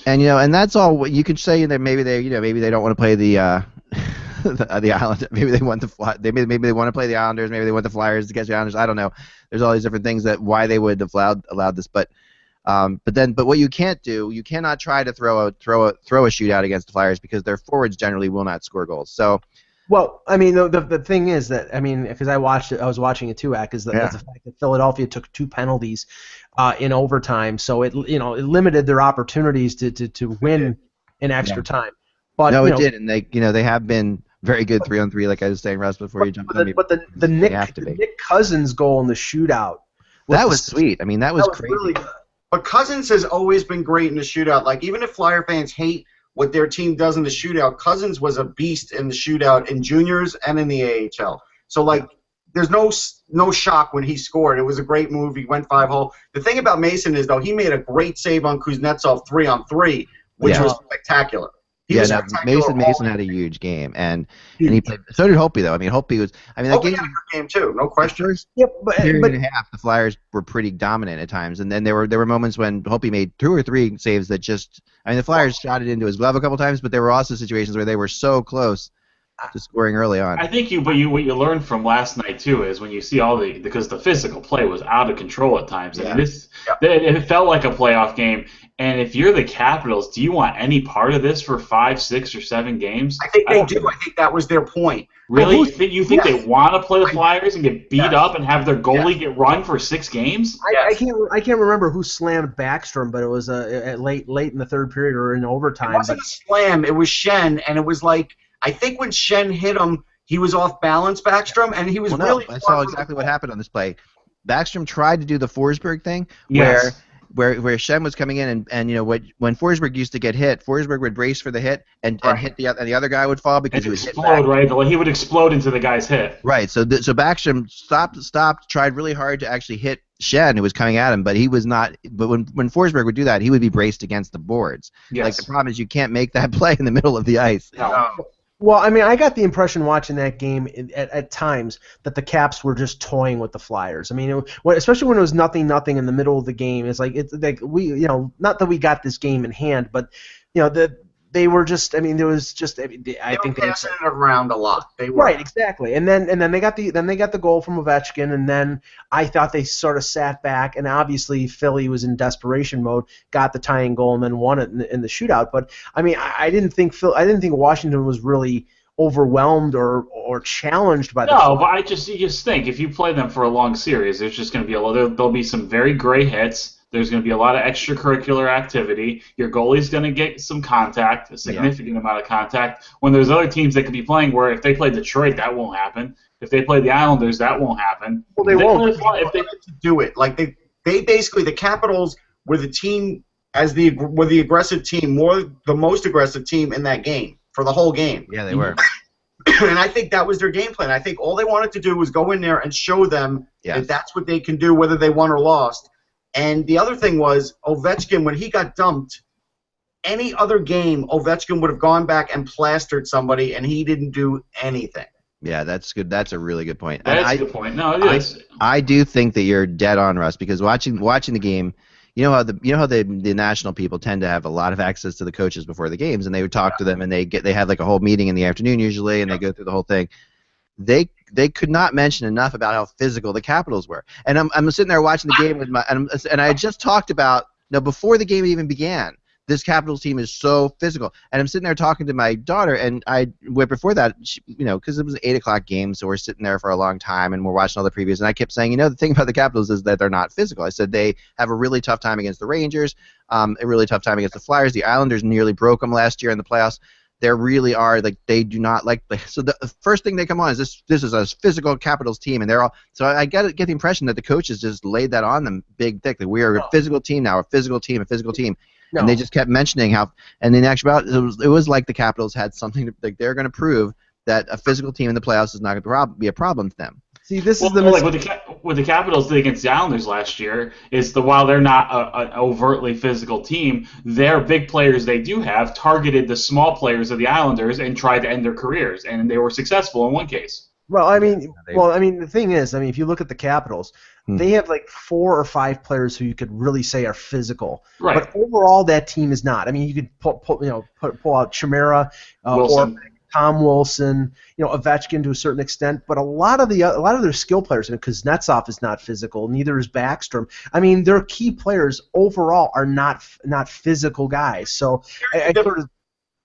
And and that's all you could say. That maybe they don't want to play the Islanders. Maybe they want maybe they want to play the Islanders. Maybe they want the Flyers to catch the Islanders. I don't know. There's all these different things why they would have allowed this. But what you can't do, you cannot try to throw a shootout against the Flyers because their forwards generally will not score goals. So. Well, I mean, the thing is that because I was watching it too, is the fact that Philadelphia took 2 penalties in overtime, so it limited their opportunities to win in extra time. But no, it did, and they have been very good 3-on-3, like I was saying, Russ, before you jumped on me. But the Nick Cousins goal in the shootout was sweet. I mean, that was crazy. Really good. But Cousins has always been great in the shootout. Like even if Flyer fans hate what their team does in the shootout, Cousins was a beast in the shootout in juniors and in the AHL. So, there's no shock when he scored. It was a great move. He went 5-hole. The thing about Mason is, though, he made a great save on Kuznetsov 3-on-3, which was spectacular. Mason had a huge game, and he played. So did Hobie, though. I mean, Hobie was. I mean, that Hobie had a good game too, no question. But and a half, the Flyers were pretty dominant at times, and then there were moments when Hobie made 2 or 3 saves that just. I mean, the Flyers shot it into his glove a couple times, but there were also situations where they were so close. to scoring early on. I think what you learned from last night too is when you see because the physical play was out of control at times. I mean, it felt like a playoff game. And if you're the Capitals, do you want any part of this for 5, 6, or 7 games? I think they do. I think that was their point. Really? You think they want to play the Flyers and get beat up and have their goalie get run for 6 games? I can't remember who slammed Backstrom, but it was late in the third period or in overtime. It wasn't a slam. It was Schenn, and it was like I think when Schenn hit him, he was off balance, Backstrom, and he was really. I saw exactly what happened on this play. Backstrom tried to do the Forsberg thing, where Schenn was coming in, and you know when Forsberg used to get hit, Forsberg would brace for the hit and hit the other guy would fall because he would explode, right? He would explode into the guy's hit. Right. So Backstrom stopped, tried really hard to actually hit Schenn, who was coming at him, but he was not. But when Forsberg would do that, he would be braced against the boards. Yes. Like the problem is you can't make that play in the middle of the ice. No. Well, I mean, I got the impression watching that game at times that the Caps were just toying with the Flyers. I mean, especially when it was 0-0 in the middle of the game. It's like we, you know, not that we got this game in hand, but you know they were just. I mean, there was just. I think they were passing it around a lot. They were. Right, exactly. And then they got the goal from Ovechkin, and then I thought they sort of sat back, and obviously Philly was in desperation mode, got the tying goal, and then won it in the shootout. But I mean, I didn't think Washington was really overwhelmed or challenged by the. No, but you just think if you play them for a long series, there's just going to be there'll be some very gray hits. There's going to be a lot of extracurricular activity. Your goalie's going to get some contact, a significant amount of contact. When there's other teams that could be playing where if they play Detroit, that won't happen. If they play the Islanders, that won't happen. Well, they won't. If they do it, like they basically the Capitals were the team were the aggressive team, the most aggressive team in that game for the whole game. Yeah, they were. And I think that was their game plan. I think all they wanted to do was go in there and show them that that's what they can do, whether they won or lost. And the other thing was Ovechkin, when he got dumped, any other game, Ovechkin would have gone back and plastered somebody, and he didn't do anything. Yeah, that's good. That's a really good point. That's a good point. No, it is. I do think that you're dead on, Russ, because watching the game, you know how the national people tend to have a lot of access to the coaches before the games, and they would talk to them, and they have like a whole meeting in the afternoon usually, and they go through the whole thing. They could not mention enough about how physical the Capitals were. And I'm sitting there watching the game and I had just talked about before the game even began. This Capitals team is so physical, and I'm sitting there talking to my daughter, and before that, because it was an 8:00 game, so we're sitting there for a long time, and we're watching all the previews, and I kept saying, the thing about the Capitals is that they're not physical. I said they have a really tough time against the Rangers, a really tough time against the Flyers. The Islanders nearly broke them last year in the playoffs. There really are they do not like so the first thing they come on is this is a physical Capitals team, and they're all so I get the impression that the coaches just laid that on them big thick that we are a physical team now, a physical team. No. And they just kept mentioning how, and in actuality, it was like the Capitals had something like they're going to prove that a physical team in the playoffs is not going to be a problem to them. See, this is like what the Capitals did against the Islanders last year is while they're not an overtly physical team, their big players they do have targeted the small players of the Islanders and tried to end their careers, and they were successful in one case. Well, I mean, the thing is, if you look at the Capitals, they have like 4 or 5 players who you could really say are physical. Right. But overall, that team is not. I mean, you could pull out Chimera, Wilson. or Tom Wilson, Ovechkin to a certain extent, but a lot of their skill players, because Kuznetsov is not physical, neither is Backstrom. I mean, their key players overall are not physical guys. So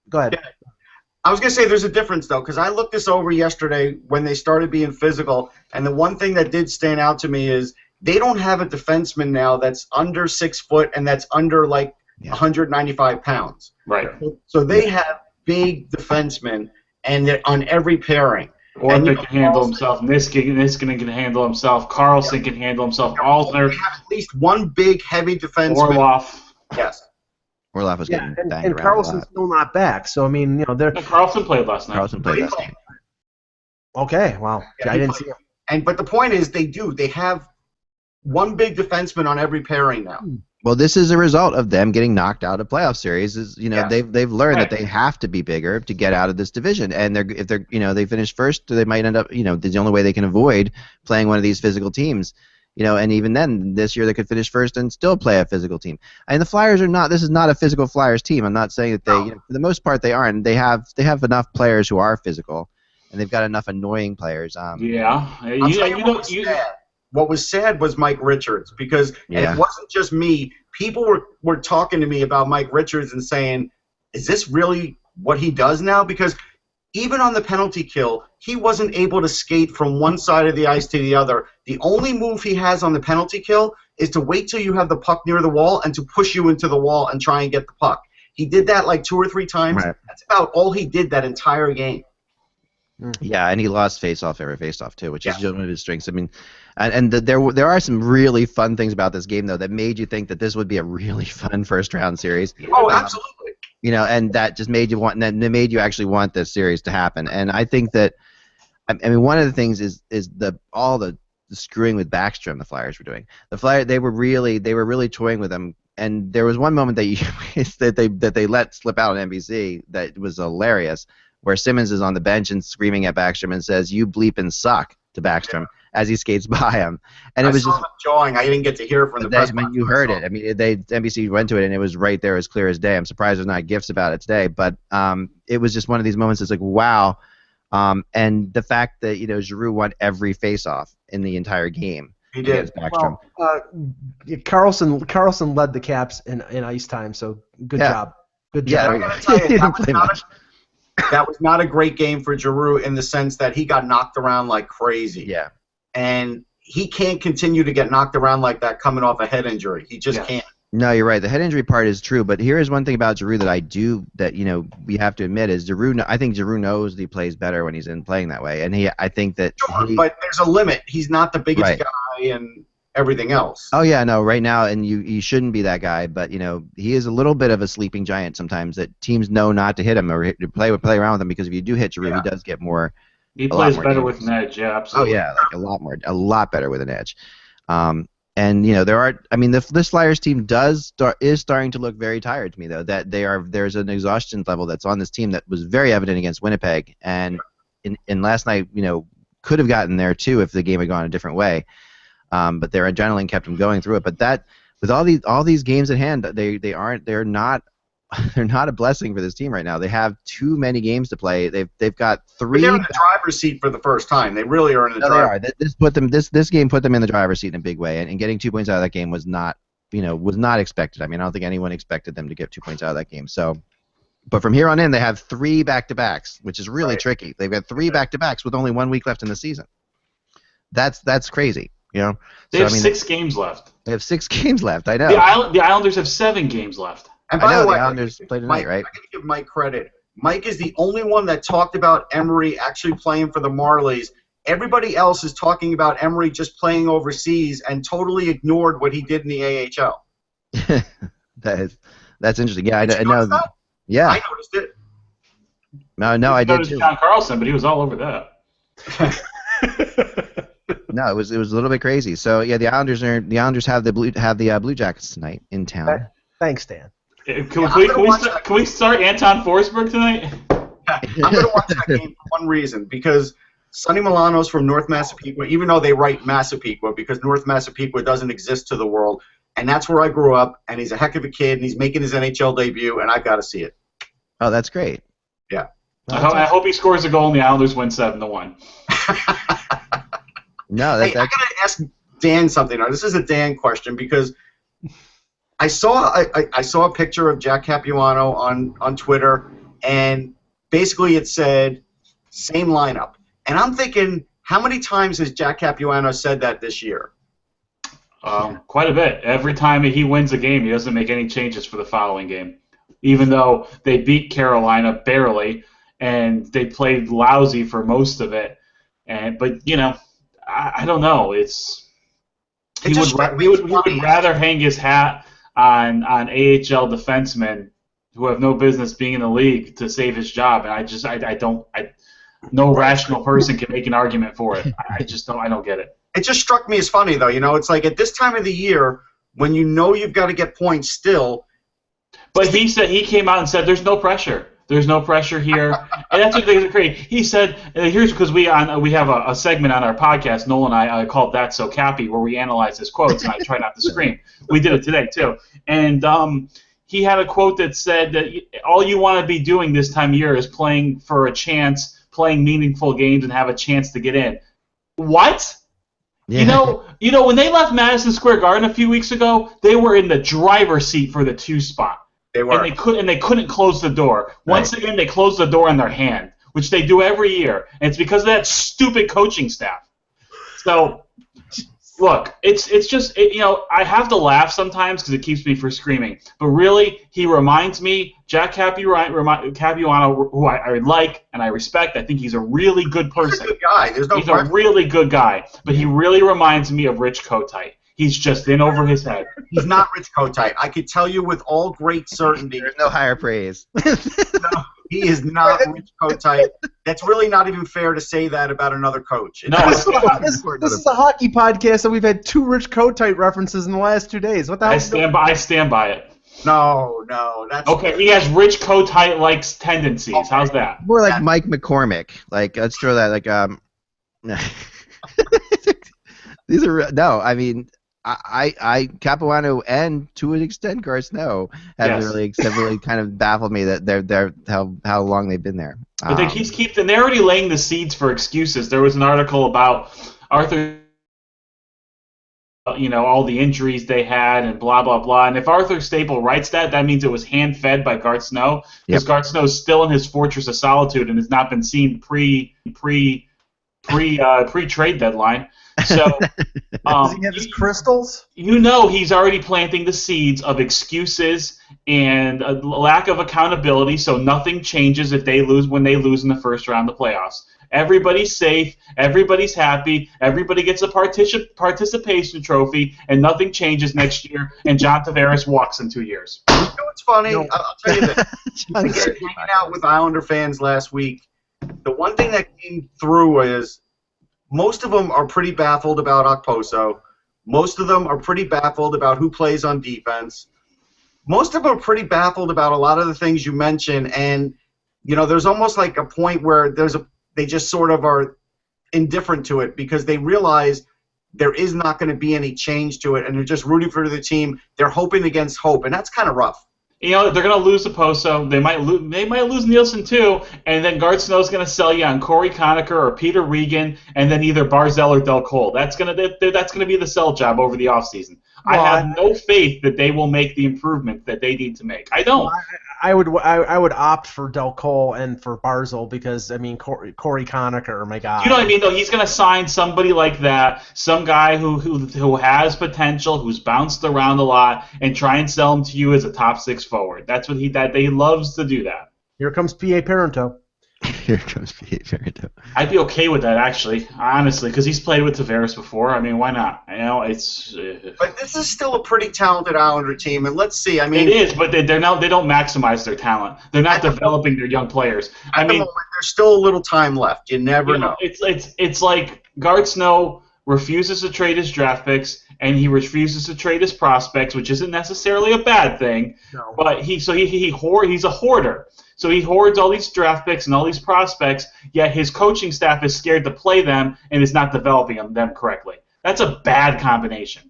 go ahead. Yeah. I was going to say there's a difference, though, because I looked this over yesterday when they started being physical, and the one thing that did stand out to me is they don't have a defenseman now that's under 6 foot and that's under, 195 pounds. Right. So they have big defensemen and they're on every pairing. Orpik can handle himself. Niskanen can handle himself. Carlson can handle himself. All they have at least one big, heavy defenseman. Orlov. Yes. Orlov was getting banged and Carlson's still not back. So I mean, they're. Carlson played last night. Okay, wow. Yeah, I didn't see him. But the point is, they have one big defenseman on every pairing now. Well, this is a result of them getting knocked out of playoff series. They've learned that they have to be bigger to get out of this division, and if they finish first, they might end up the only way they can avoid playing one of these physical teams. And even then, this year they could finish first and still play a physical team. And the Flyers are not. This is not a physical Flyers team. I'm not saying that they, for the most part, they aren't. They have enough players who are physical. and they've got enough annoying players. Yeah. I'll tell you what was sad. What was sad was Mike Richards, because and it wasn't just me. People were talking to me about Mike Richards and saying, is this really what he does now? Because even on the penalty kill, he wasn't able to skate from one side of the ice to the other. The only move he has on the penalty kill is to wait till you have the puck near the wall and to push you into the wall and try and get the puck. He did that like 2 or 3 times. Right. That's about all he did that entire game. Yeah, and he lost face-off every face-off too, which is one of his strengths. I mean, and there are some really fun things about this game though that made you think that this would be a really fun first-round series. Oh, absolutely. You know, and that just made you want, and that made you actually want this series to happen. And I think that, I mean, one of the things is all the screwing with Backstrom the Flyers were doing. The Flyers they were really toying with them. And there was one moment that they let slip out on NBC that was hilarious, where Simmons is on the bench and screaming at Backstrom and says, "You bleep and suck" to Backstrom as he skates by him. And it was just jawing. I didn't get to hear it from the press. I mean, you heard it. I mean, NBC went to it and it was right there, as clear as day. I'm surprised there's not GIFs about it today, but it was just one of these moments. It's like, wow. And the fact that Giroux won every faceoff in the entire game. He did. Well, Carlson led the Caps in ice time, so good job. Good job. I gotta tell you, that was not a great game for Giroux in the sense that he got knocked around like crazy. Yeah. And he can't continue to get knocked around like that coming off a head injury. He just can't. No, you're right. The head injury part is true, but here is one thing about Giroux that we have to admit is I think Giroux knows that he plays better when he's playing that way, and I think that. Sure, but there's a limit. He's not the biggest guy and everything else. Oh yeah, no, right now, and you shouldn't be that guy, but he is a little bit of a sleeping giant sometimes that teams know not to hit him or to play around with him, because if you do hit Giroux, he does get more. He plays better with an edge, yeah, absolutely. Oh yeah, like a lot better with an edge. And this Flyers team is starting to look very tired to me though. That there's an exhaustion level that's on this team that was very evident against Winnipeg, and in last night could have gotten there too if the game had gone a different way. But their adrenaline kept them going through it. But that with all these games at hand, they're not a blessing for this team right now. They have too many games to play. They've got 3. But they're in the driver's seat for the first time. They really are in the driver's seat. This game put them in the driver's seat in a big way, and getting 2 points out of that game was not expected. I mean, I don't think anyone expected them to get 2 points out of that game. So, but from here on in, they have 3 back-to-backs, which is really tricky. They've got 3 back-to-backs with only 1 week left in the season. That's crazy. They have 6 games left. They have 6 games left. I know. The Islanders have 7 games left. And by the way, the Islanders play tonight, right? I got to give Mike credit. Mike is the only one that talked about Emery actually playing for the Marlies. Everybody else is talking about Emery just playing overseas and totally ignored what he did in the AHL. That's interesting. Yeah, I know. That? Yeah, I noticed it. No, I did too. John Carlson, but he was all over that. No, it was a little bit crazy. So yeah, the Islanders have the Blue Jackets tonight in town. Thanks, Dan. Can we start Anton Forsberg tonight? I'm going to watch that game for one reason, because Sonny Milano's from North Massapequa, even though they write Massapequa, because North Massapequa doesn't exist to the world, and that's where I grew up, and he's a heck of a kid, and he's making his NHL debut, and I've got to see it. Oh, that's great. Yeah. I hope he scores a goal and the Islanders win 7-1. No, I got to ask Dan something. Now, this is a Dan question, because I saw a picture of Jack Capuano on Twitter, and basically it said, same lineup. And I'm thinking, how many times has Jack Capuano said that this year? Quite a bit. Every time he wins a game, he doesn't make any changes for the following game. Even though they beat Carolina barely, and they played lousy for most of it. But, I don't know. He would rather hang his hat on AHL defensemen who have no business being in the league to save his job, and no rational person can make an argument for it. I don't get it. It just struck me as funny though. It's like at this time of the year when you've got to get points still. But he came out and said there's no pressure. There's no pressure here, and that's what things are crazy. He said, "Here's because we have a segment on our podcast. Noel and I called That So Cappy, where we analyze his quotes, and I try not to scream. We did it today too, and he had a quote that said that all you want to be doing this time of year is playing for a chance, playing meaningful games and have a chance to get in. What? Yeah. You know, when they left Madison Square Garden a few weeks ago, they were in the driver's seat for the 2 spot. They were. And they couldn't close the door. Once again, they closed the door on their hand, which they do every year, and it's because of that stupid coaching staff. So, look, it's just you know, I have to laugh sometimes because it keeps me from screaming. But really, he reminds me, Jack Capuano, who I like and I respect. I think he's a really good person. He's a good guy. There's no He's question. a really good guy, but he really reminds me of Rich Kotite. He's just in over his head. He's not Rich Kotite. I could tell you with all great certainty. There's no higher praise. No, he is not Rich Kotite. That's really not even fair to say that about another coach. No, This is a hockey podcast, and we've had 2 Rich Kotite references in the last 2 days. What the hell? I stand by it. No, that's Okay, he has Rich Kotite-like tendencies. Okay. How's that? More like Mike McCormick. Like, let's throw that. Like, these are no. I mean, I Capuano and to an extent Gar Snow have really kind of baffled me that they're how long they've been there. But they keep and they're already laying the seeds for excuses. There was an article about Arthur, you know, all the injuries they had and blah blah blah. And if Arthur Staple writes that, that means it was hand fed by Gar Snow, because Gar Snow is still in his fortress of solitude and has not been seen pre trade deadline. So, does he have his crystals? You know, he's already planting the seeds of excuses and a lack of accountability. So nothing changes if they lose when they lose in the first round of the playoffs. Everybody's safe. Everybody's happy. Everybody gets a participation trophy, and nothing changes next year. And John Tavares walks in 2 years. You know what's funny? I'll tell you this. Again, hanging out with Islander fans last week, the one thing that came through is most of them are pretty baffled about Okposo. Most of them are pretty baffled about who plays on defense. Most of them are pretty baffled about a lot of the things you mentioned, and you know, there's almost like a point where they just sort of are indifferent to it because they realize there is not going to be any change to it, and they're just rooting for the team. They're hoping against hope, and that's kind of rough. You know, they're going to lose Okposo. They might lose Nielsen too, and then Gar Snow's going to sell you on Corey Conacher or Peter Regan, and then either Barzell or Del Cole. That's going to be the sell job over the offseason. Well, I have no faith that they will make the improvement that they need to make. I don't. I would opt for Del Cole and for Barzell because, I mean, Corey Conacher, my God. You know what I mean, though? He's going to sign somebody like that, some guy who has potential, who's bounced around a lot, and try and sell him to you as a top 6 forward. That's what he loves to do that. Here comes P.A. Parento. Here comes P.A. Parento. I'd be okay with that, actually, honestly, because he's played with Tavares before. I mean, why not? You know, it's. But this is still a pretty talented Islander team, and let's see. I mean, it is, but they don't maximize their talent. They're not developing their young players. At the moment, there's still a little time left. You never know. It's like Gar Snow refuses to trade his draft picks, and he refuses to trade his prospects, which isn't necessarily a bad thing. No. But he's a hoarder. So he hoards all these draft picks and all these prospects, yet his coaching staff is scared to play them and is not developing them correctly. That's a bad combination.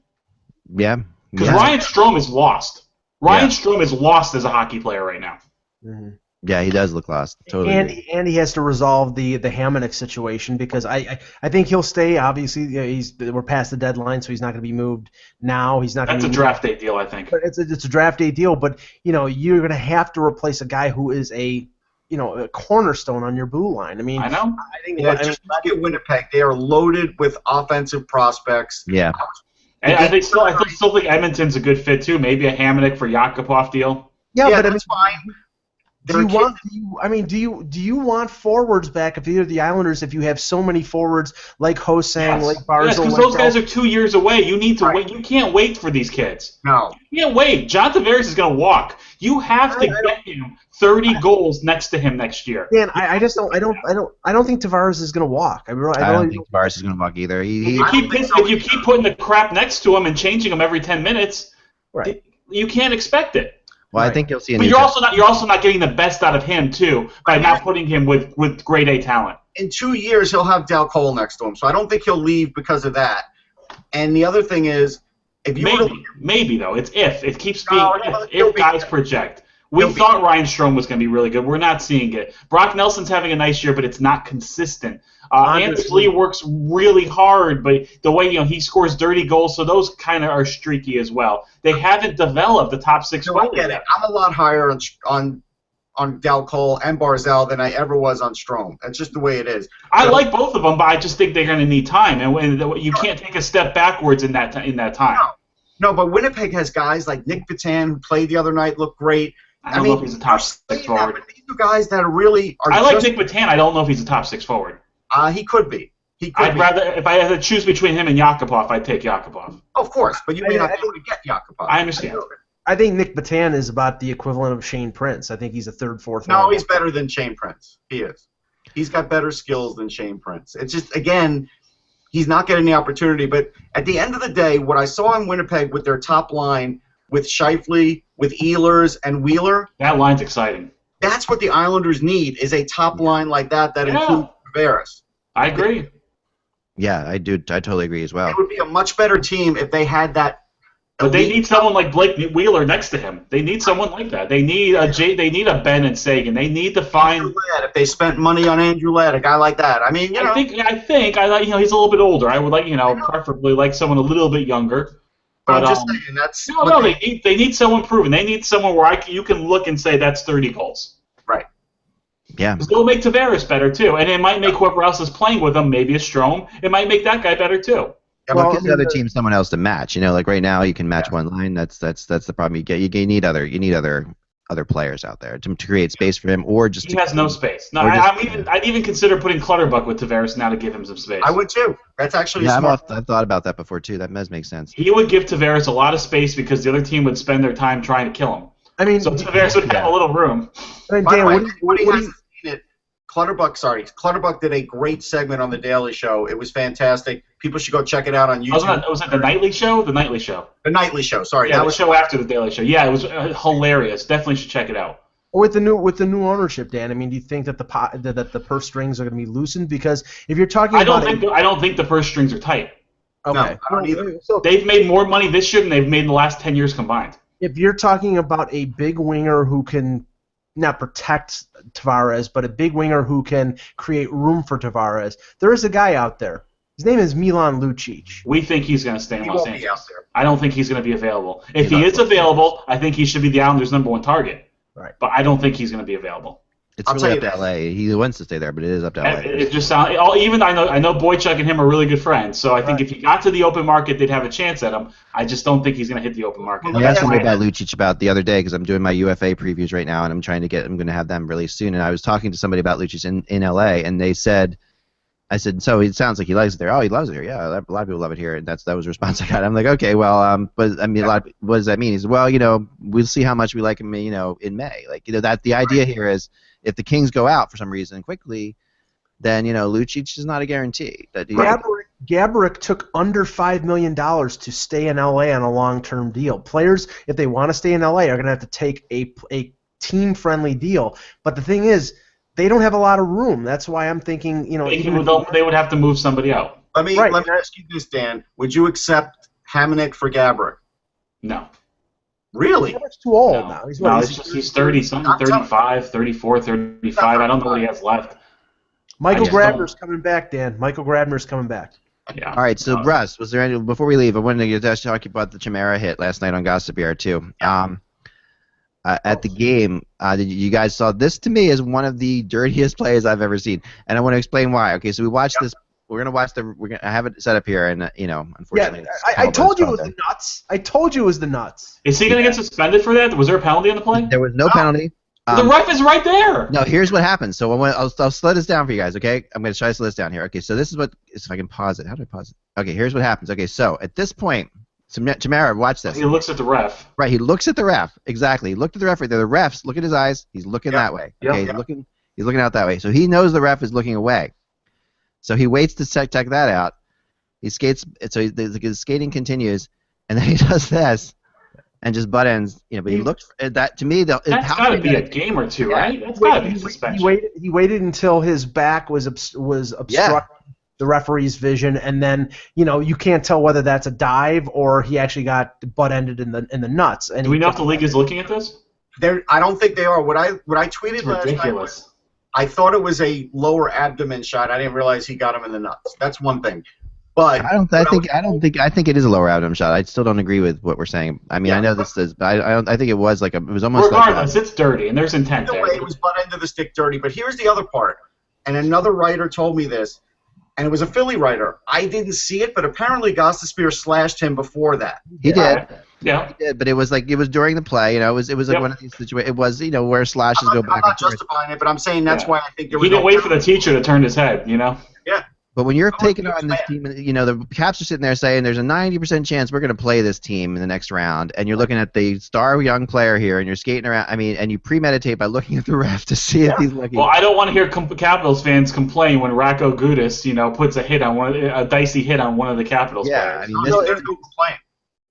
Yeah. Because Ryan Strome is lost. Ryan Strome is lost as a hockey player right now. Mm-hmm. Yeah, he does look lost. Totally. And he has to resolve the Hamonic situation because I think he'll stay. Obviously, we're past the deadline, so he's not going to be moved now. He's not. That's a draft day deal, I think. But it's a draft day deal. But you know, you're going to have to replace a guy who is a cornerstone on your blue line. I mean, I know. Just look at Winnipeg. They are loaded with offensive prospects. Yeah. And I still think Edmonton's a good fit too. Maybe a Hamonic for Yakupov deal. Yeah, but that's fine. Do you want forwards back if you're the Islanders? If you have so many forwards like Hosang, like Barzell, yes, because those guys are 2 years away. You need to wait. You can't wait for these kids. No, you can't wait. John Tavares is going to walk. You have to get him 30 goals next to him next year. Man, I just don't. I don't think Tavares is going to walk. I don't think Tavares is going to walk either. If you keep putting the crap next to him and changing him every 10 minutes, right? You can't expect it. Well, I think you'll see. But you're also not getting the best out of him too by not putting him with grade A talent. In 2 years, he'll have Del Cole next to him, so I don't think he'll leave because of that. And the other thing is, if you maybe though, it's if it keeps being if guys project. We thought Ryan Strome was going to be really good. We're not seeing it. Brock Nelson's having a nice year, but it's not consistent. Anders Lee works really hard, but the way he scores dirty goals, so those kind of are streaky as well. They haven't developed the top 6 I get it. I'm a lot higher on Del Cole and Barzal than I ever was on Strome. That's just the way it is. I like both of them, but I just think they're going to need time, and you can't take a step backwards in that time. No, but Winnipeg has guys like Nick Petan, who played the other night, looked great. I don't know if he's a top 6 forward. But these are guys that really are. I like Nick Petan. I don't know if he's a top 6 forward. He could be. Rather, if I had to choose between him and Yakupov, I'd take Yakupov. Of course, but you may not be able to get Yakupov. I understand. I think Nick Petan is about the equivalent of Shane Prince. I think he's a 3rd, 4th. No, he's better than Shane Prince. He is. He's got better skills than Shane Prince. It's just, again, he's not getting the opportunity. But at the end of the day, what I saw in Winnipeg with their top line, with Scheifele, with Ehlers, and Wheeler, that line's exciting. That's what the Islanders need, is a top line like that includes Tavares. I agree. Yeah, I do. I totally agree as well. It would be a much better team if they had that. But they need someone like Blake Wheeler next to him. They need someone like that. They need They need a Ben and Sagan. They need to find. Andrew Ladd, if they spent money on Andrew Ladd, a guy like that. I mean, I think I like he's a little bit older. I would like preferably like someone a little bit younger. But I'm just saying that's. No. They need someone proven. They need someone where you can look and say that's 30 goals. Right. Yeah. It'll make Tavares better too, and it might make whoever else is playing with him, maybe a Strome. It might make that guy better too. Yeah, but gives the other team someone else to match. Like right now, you can match one line. That's the problem you get. You need other players out there to create space for him, or just he has no space. No, I'd even consider putting Clutterbuck with Tavares now to give him some space. I would too. That's actually smart. I've thought about that before too. That does make sense. He would give Tavares a lot of space because the other team would spend their time trying to kill him. I mean, so Tavares would have a little room. I mean, Dan, Dan, what do you seen it? Clutterbuck did a great segment on The Daily Show. It was fantastic. People should go check it out on YouTube. Was it The Nightly Show? The Nightly Show. The Nightly Show, sorry. Yeah, the show after The Daily Show. Yeah, it was hilarious. Definitely should check it out. With the new ownership, Dan, I mean, do you think that the purse strings are going to be loosened? Because if you're talking I don't think the purse strings are tight. Okay. No, I don't either. So, they've made more money this year than they've made in the last 10 years combined. If you're talking about a big winger who can not protect Tavares, but a big winger who can create room for Tavares, there is a guy out there. His name is Milan Lucic. We think he's going to stay in Los Angeles. Be out there. I don't think he's going to be available. If he is available, I think he should be the Islanders' #1 target. Right. But I don't think he's going to be available. It's really up to LA. He wants to stay there, but it is up to LA. It just sounds. Even I know Boychuk and him are really good friends. So I think if he got to the open market, they'd have a chance at him. I just don't think he's going to hit the open market. I asked somebody about Lucic about the other day because I'm doing my UFA previews right now, and I'm going to have them released soon. And I was talking to somebody about Lucic in LA, and they said, I said, so it sounds like he likes it there. Oh, he loves it here. Yeah, a lot of people love it here. And that was the response I got. I'm like, okay, well, but I mean, what does that mean? He said, well, we'll see how much we like him, in May. Like, that the idea here is if the Kings go out for some reason quickly, then Lucic is not a guarantee. Gaborik took under $5 million to stay in LA on a long-term deal. Players, if they want to stay in LA, are going to have to take a team-friendly deal. But the thing is, they don't have a lot of room. That's why I'm thinking, they would have to move somebody out. Let me ask you this, Dan. Would you accept Hamonic for Gaborik? No. Really? Gaborik's too old now. He's 30-something, 35, 34, 35. I don't know what he has left. Michael Grabner's coming back, Dan. Michael Grabner's coming back. Yeah. All right, so Russ, was there any, before we leave, I wanted to talk about the Chimera hit last night on Gossip BR too. At the game, you guys saw this. To me is one of the dirtiest plays I've ever seen, and I want to explain why. Okay, so we watched this. We're gonna watch I have it set up here, and unfortunately, I told you it was the nuts. I told you it was the nuts. Is he gonna get suspended for that? Was there a penalty on the play? There was no penalty. The ref is right there. No, here's what happened. So I'll slow this down for you guys. Okay, I'm gonna try to slow this down here. Okay, so this is what if I can pause it. How do I pause it? Okay, here's what happens. Okay, so at this point. So, Tamara, watch this. He looks at the ref. Right, he looks at the ref. Exactly. He looked at the ref right there. The ref's look at his eyes. He's looking that way. Okay, he's looking out that way. So he knows the ref is looking away. So he waits to check that out. He skates. So his skating continues, and then he does this, and just butt ends. But he looked at that. To me, that's got to be a game or two, right? That's got to be a suspension. He waited until his back was obstructed. The referee's vision, and then you can't tell whether that's a dive or he actually got butt ended in the nuts. And do we know if the league is looking at this? I don't think they are. What I tweeted It's last night ridiculous. was I thought it was a lower abdomen shot. I didn't realize he got him in the nuts. That's one thing. But I think it is a lower abdomen shot. I still don't agree with what we're saying. I mean, Yeah, I know this is, but I think it was like it was almost Regardless, like it's dirty, and there's intent either there. way, it was butt end of the stick dirty. But here's the other part. And another writer told me this, and it was a Philly writer. I didn't see it, but apparently Gostisbehere slashed him before that. he did. Yeah. He did, but it was during the play. You know, it was like one of these situations. It was where slashes go back I'm not and forth. justifying it, but I'm saying that's why I think there was He didn't wait for the teacher to turn his head, you know? Yeah. But when you're taking on this team, you know, the Caps are sitting there saying there's a 90% chance we're going to play this team in the next round, and you're looking at the star young player here, and you're skating around. I mean, and you premeditate by looking at the ref to see if he's looking. Well, I don't want to hear Capitals fans complain when Racco Gudis, you know, puts a dicey hit on one of the Capitals players. I mean, There's no complaint.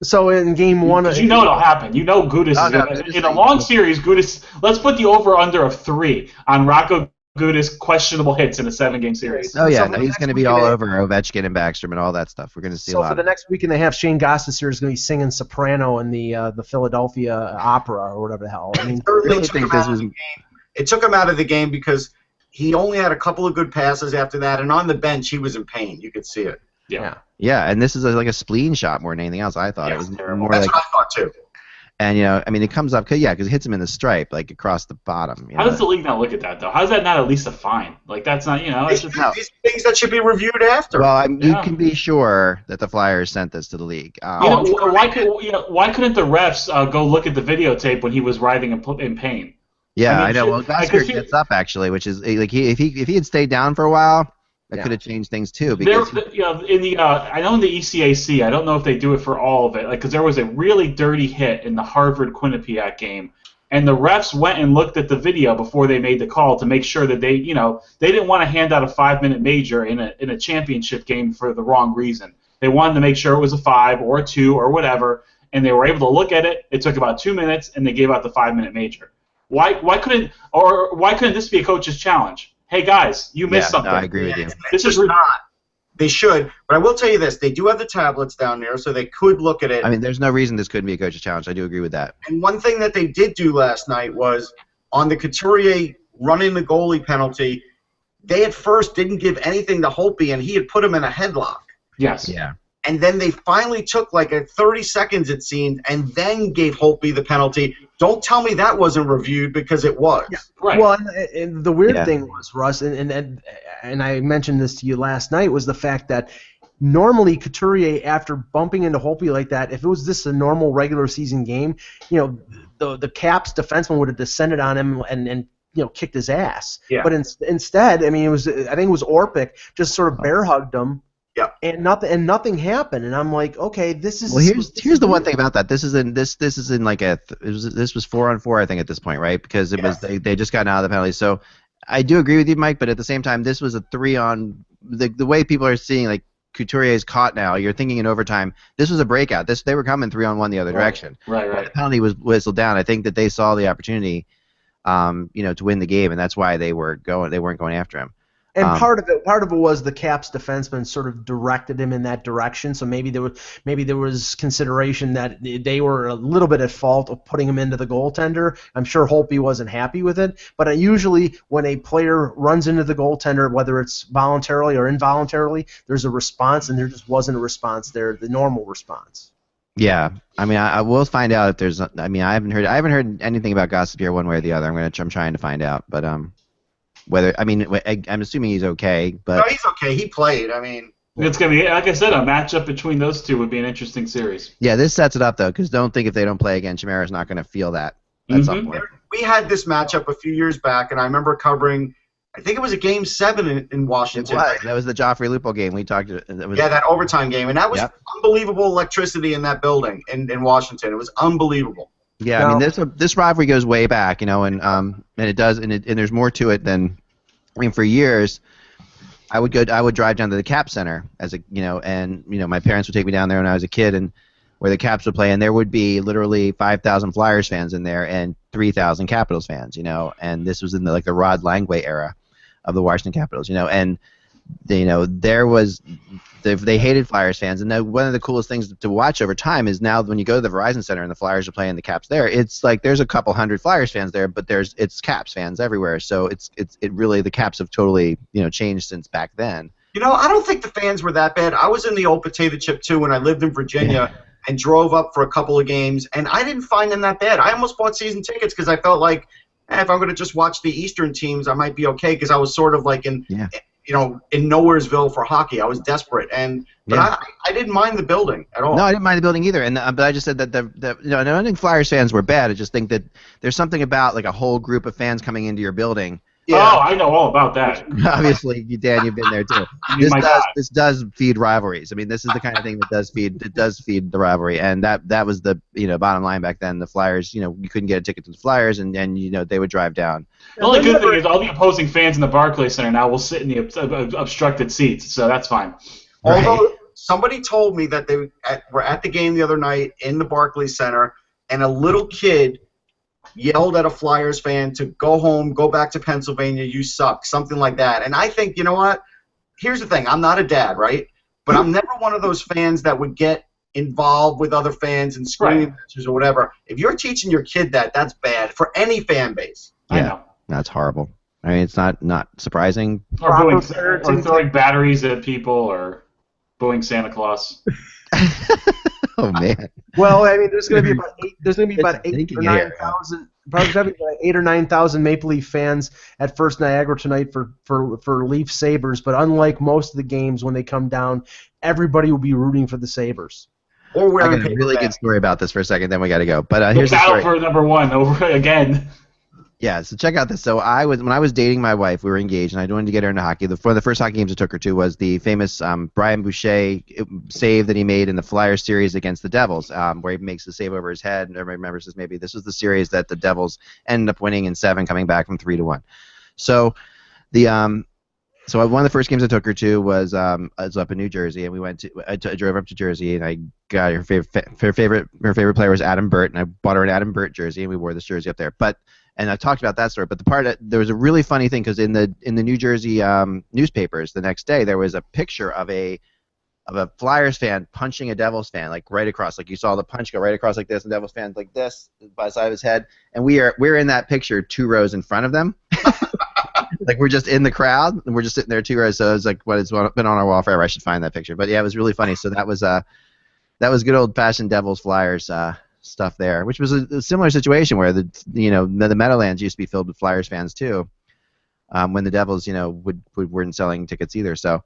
So in game one, Because you know it'll happen. You know Gudis is going to. In a long series, Gudis. Let's put the over/under of 3 on Racco Gudis questionable hits in a 7-game series. Oh yeah, So no, he's going to be all over Ovechkin and Backstrom and all that stuff. We're going to see a so lot. for the next week and a half, Shane Gostisbehere is going to be singing soprano in the Philadelphia Opera or whatever the hell. I mean, really think this was. It took him out of the game because he only had a couple of good passes after that, and on the bench he was in pain. You could see it. Yeah, and this is like a spleen shot more than anything else. I thought it was more That's like. what I thought too. And you know, I mean, it comes up because it hits him in the stripe, like across the bottom. You How know? does the league not look at that though? How is that not at least a fine? Like that's not, you know. It's just, These are things that should be reviewed after. Well, you can be sure that the Flyers sent this to the league. why couldn't the refs go look at the videotape when he was writhing in pain? Yeah, I I mean, know. Well, Gostisbehere gets up actually, which is like if he had stayed down for a while, that could have changed things too. Because I know in the ECAC, I don't know if they do it for all of it, like because there was a really dirty hit in the Harvard Quinnipiac game, and the refs went and looked at the video before they made the call to make sure that they didn't want to hand out a 5-minute major in a championship game for the wrong reason. They wanted to make sure it was a 5 or a 2 or whatever, and they were able to look at it. It took about 2 minutes, and they gave out the 5-minute major. Why couldn't this be a coach's challenge? Hey guys, you missed something. No, I agree with you. This is not. They should, but I will tell you this: they do have the tablets down there, so they could look at it. I mean, there's no reason this couldn't be a coach's challenge. I do agree with that. And one thing that they did do last night was on the Couturier running the goalie penalty. They at first didn't give anything to Holtby, and he had put him in a headlock. Yes. Yeah. And then they finally took like 30 seconds, it seemed, and then gave Holtby the penalty. Don't tell me that wasn't reviewed because it was. Yeah. Right. Well, and the weird thing was, Russ, and I mentioned this to you last night, was the fact that normally Couturier, after bumping into Holtby like that, if it was this a normal regular season game, the Caps defenseman would have descended on him and kicked his ass. Yeah. But instead, I mean, I think it was Orpik just sort of bear hugged him. Yeah. And nothing happened, and I'm like, okay, this is. Well, here's the one thing about that. This is in like this was 4-on-4, I think, at this point, right? Because it was they just gotten out of the penalty. So I do agree with you, Mike, but at the same time, this was a 3-on. The way people are seeing like Couturier is caught now. You're thinking in overtime. This was a breakout. They were coming 3-on-1 the other direction. Right. The penalty was whistled down. I think that they saw the opportunity, to win the game, and that's why they weren't going after him. And part of it was the Caps defenseman sort of directed him in that direction. So maybe there was consideration that they were a little bit at fault of putting him into the goaltender. I'm sure Holtby wasn't happy with it. But usually when a player runs into the goaltender, whether it's voluntarily or involuntarily, there's a response, and there just wasn't a response there, the normal response. Yeah, I mean, I will find out if there's. I mean, I haven't heard anything about Gostisbehere one way or the other. I'm trying to find out, but whether I'm assuming he's okay, but No, he's okay. He played. I mean, It's gonna be, like I said, a matchup between those two would be an interesting series. yeah, this sets it up though, because don't think if they don't play again, Chimera's not going to feel that at some point. we had this matchup a few years back, and I remember covering. I think it was a Game 7 in Washington. That was the Joffrey Lupo game we talked. That overtime game, and that was unbelievable electricity in that building in Washington. It was unwould Yeah, I mean, this rivalry goes way back, and it does, and there's more to it than. I mean, for years, I would drive down to the Cap Center my parents would take me down there when I was a kid, and where the Caps would play, and there would be literally 5,000 Flyers fans in there and 3,000 Capitals fans, and this was in the Rod Langway era of the Washington Capitals, and there was they hated Flyers fans, and one of the coolest things to watch over time is now when you go to the Verizon Center and the Flyers are playing the Caps there, it's like there's a couple hundred Flyers fans there, but it's Caps fans everywhere. So it really the Caps have totally changed since back then. I don't think the fans were that bad. I was in the old potato chip too when I lived in Virginia and drove up for a couple of games, and I didn't find them that bad. I almost bought season tickets because I felt like if I'm going to just watch the Eastern teams, I might be okay because I was sort of like in Nowheresville for hockey. I was desperate, but I didn't mind the building at all. No, I didn't mind the building either, and but I just said that I don't think Flyers fans were bad. I just think that there's something about like a whole group of fans coming into your building. Yeah. Oh, I know all about that. Obviously, Dan, you've been there too. This does feed rivalries. I mean, this is the kind of thing that does feed the rivalry, and that was the bottom line back then. The Flyers, you couldn't get a ticket to the Flyers, and they would drive down. The only good thing is all the opposing fans in the Barclays Center now will sit in the obstructed seats, so that's fine. Although somebody told me that they were at the game the other night in the Barclays Center, and a little kid yelled at a Flyers fan to go home, go back to Pennsylvania, you suck, something like that. And I think, you know what? Here's the thing. I'm not a dad, right? But I'm never one of those fans that would get involved with other fans and screaming matches or whatever. If you're teaching your kid that's bad for any fan base. I know. That's horrible. I mean, it's not surprising. Or throwing batteries at people or booing Santa Claus. Oh man. Well, I mean, there's going to be about 8 or 9,000, probably 8 or 9,000 Maple Leaf fans at First Niagara tonight for Leaf Sabres. But unlike most of the games when they come down, everybody will be rooting for the Sabres. I got a really good story about this for a second. Then we got to go. But here's the story. Battle for number one over again. Yeah, so check out this. So when I was dating my wife, we were engaged, and I wanted to get her into hockey. One of the first hockey games I took her to was the famous Brian Boucher save that he made in the Flyers series against the Devils, where he makes the save over his head, and everybody remembers this. Maybe this was the series that the Devils ended up winning in 7, coming back from 3-1. So one of the first games I took her to was up in New Jersey, and we went to I drove up to Jersey, and I got her favorite player was Adam Burt, and I bought her an Adam Burt jersey, and we wore this jersey up there. And I talked about that story, but there was a really funny thing because in the New Jersey newspapers the next day there was a picture of a Flyers fan punching a Devils fan like right across, like you saw the punch go right across like this, and Devils fan like this by the side of his head, and we're in that picture 2 rows in front of them. Like we're just in the crowd and we're just sitting there 2 rows. So it's like it's been on our wall forever. I should find that picture, but yeah, it was really funny. So that was good old fashioned Devils Flyers stuff there, which was a similar situation where the Meadowlands used to be filled with Flyers fans too, when the Devils weren't selling tickets either. So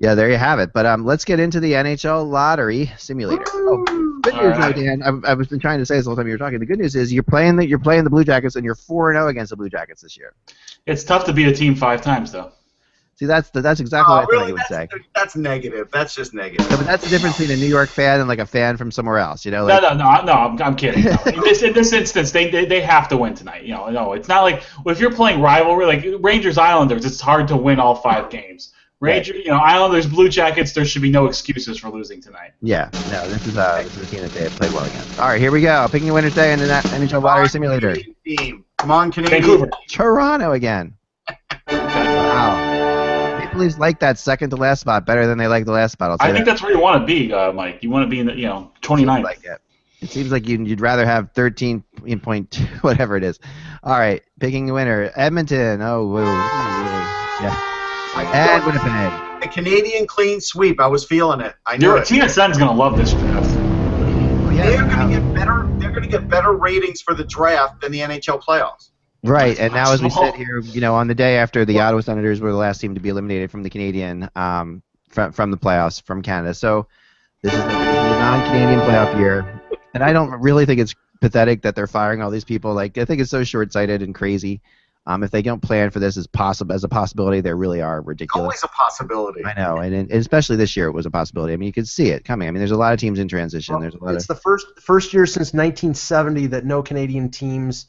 yeah, there you have it. But let's get into the NHL lottery simulator. Oh, good news, though, Dan. I've been trying to say this the whole time you were talking. The good news is you're playing the Blue Jackets, and you're 4-0 against the Blue Jackets this year. It's tough to beat a team 5 times though. See, that's exactly what I thought you would say. That's negative. That's just negative. No, but that's the difference between a New York fan and like a fan from somewhere else. No, I'm kidding. No. In this instance, they have to win tonight. No, it's not like if you're playing rivalry like Rangers Islanders, it's hard to win all 5 games. Islanders Blue Jackets, there should be no excuses for losing tonight. Yeah, no, this is a team that they have played well against. All right, here we go. Picking a winner's day in the NHL lottery simulator. Team. Come on, Canadian. Vancouver. Toronto again. Wow. Maple Leafs like that second to last spot better than they like the last spot. I think that's where you want to be, Mike. You want to be in the 29th. It seems like you'd rather have 13 point whatever it is. All right, picking a winner. Edmonton. Oh, whoa. Yeah. And Winnipeg. The Canadian clean sweep. I was feeling it. I knew it. TSN's gonna love this draft. They're gonna get better ratings for the draft than the NHL playoffs. Right, and now as we sit here, on the day after the Ottawa Senators were the last team to be eliminated from the Canadian, from the playoffs from Canada. So this is a non-Canadian playoff year, and I don't really think it's pathetic that they're firing all these people. Like I think it's so short-sighted and crazy. If they don't plan for this as a possibility, they really are ridiculous. Always a possibility. I know, and especially this year it was a possibility. I mean, you could see it coming. I mean, there's a lot of teams in transition. It's the first year since 1970 that no Canadian teams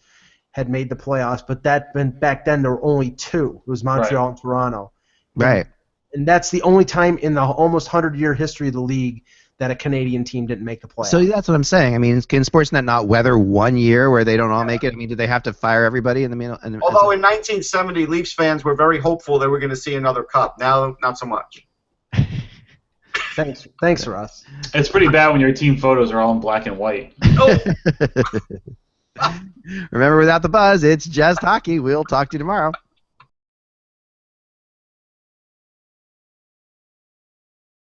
had made the playoffs, but back then there were only 2. It was Montreal and Toronto. Right. And that's the only time in the almost 100-year history of the league that a Canadian team didn't make the playoffs. So that's what I'm saying. I mean, can Sportsnet not weather 1 year where they don't all make it? I mean, do they have to fire everybody in the middle? Although in 1970, Leafs fans were very hopeful they were going to see another cup. Now, not so much. Thanks, Russ. It's pretty bad when your team photos are all in black and white. Oh. Remember, without the buzz, it's just hockey. We'll talk to you tomorrow.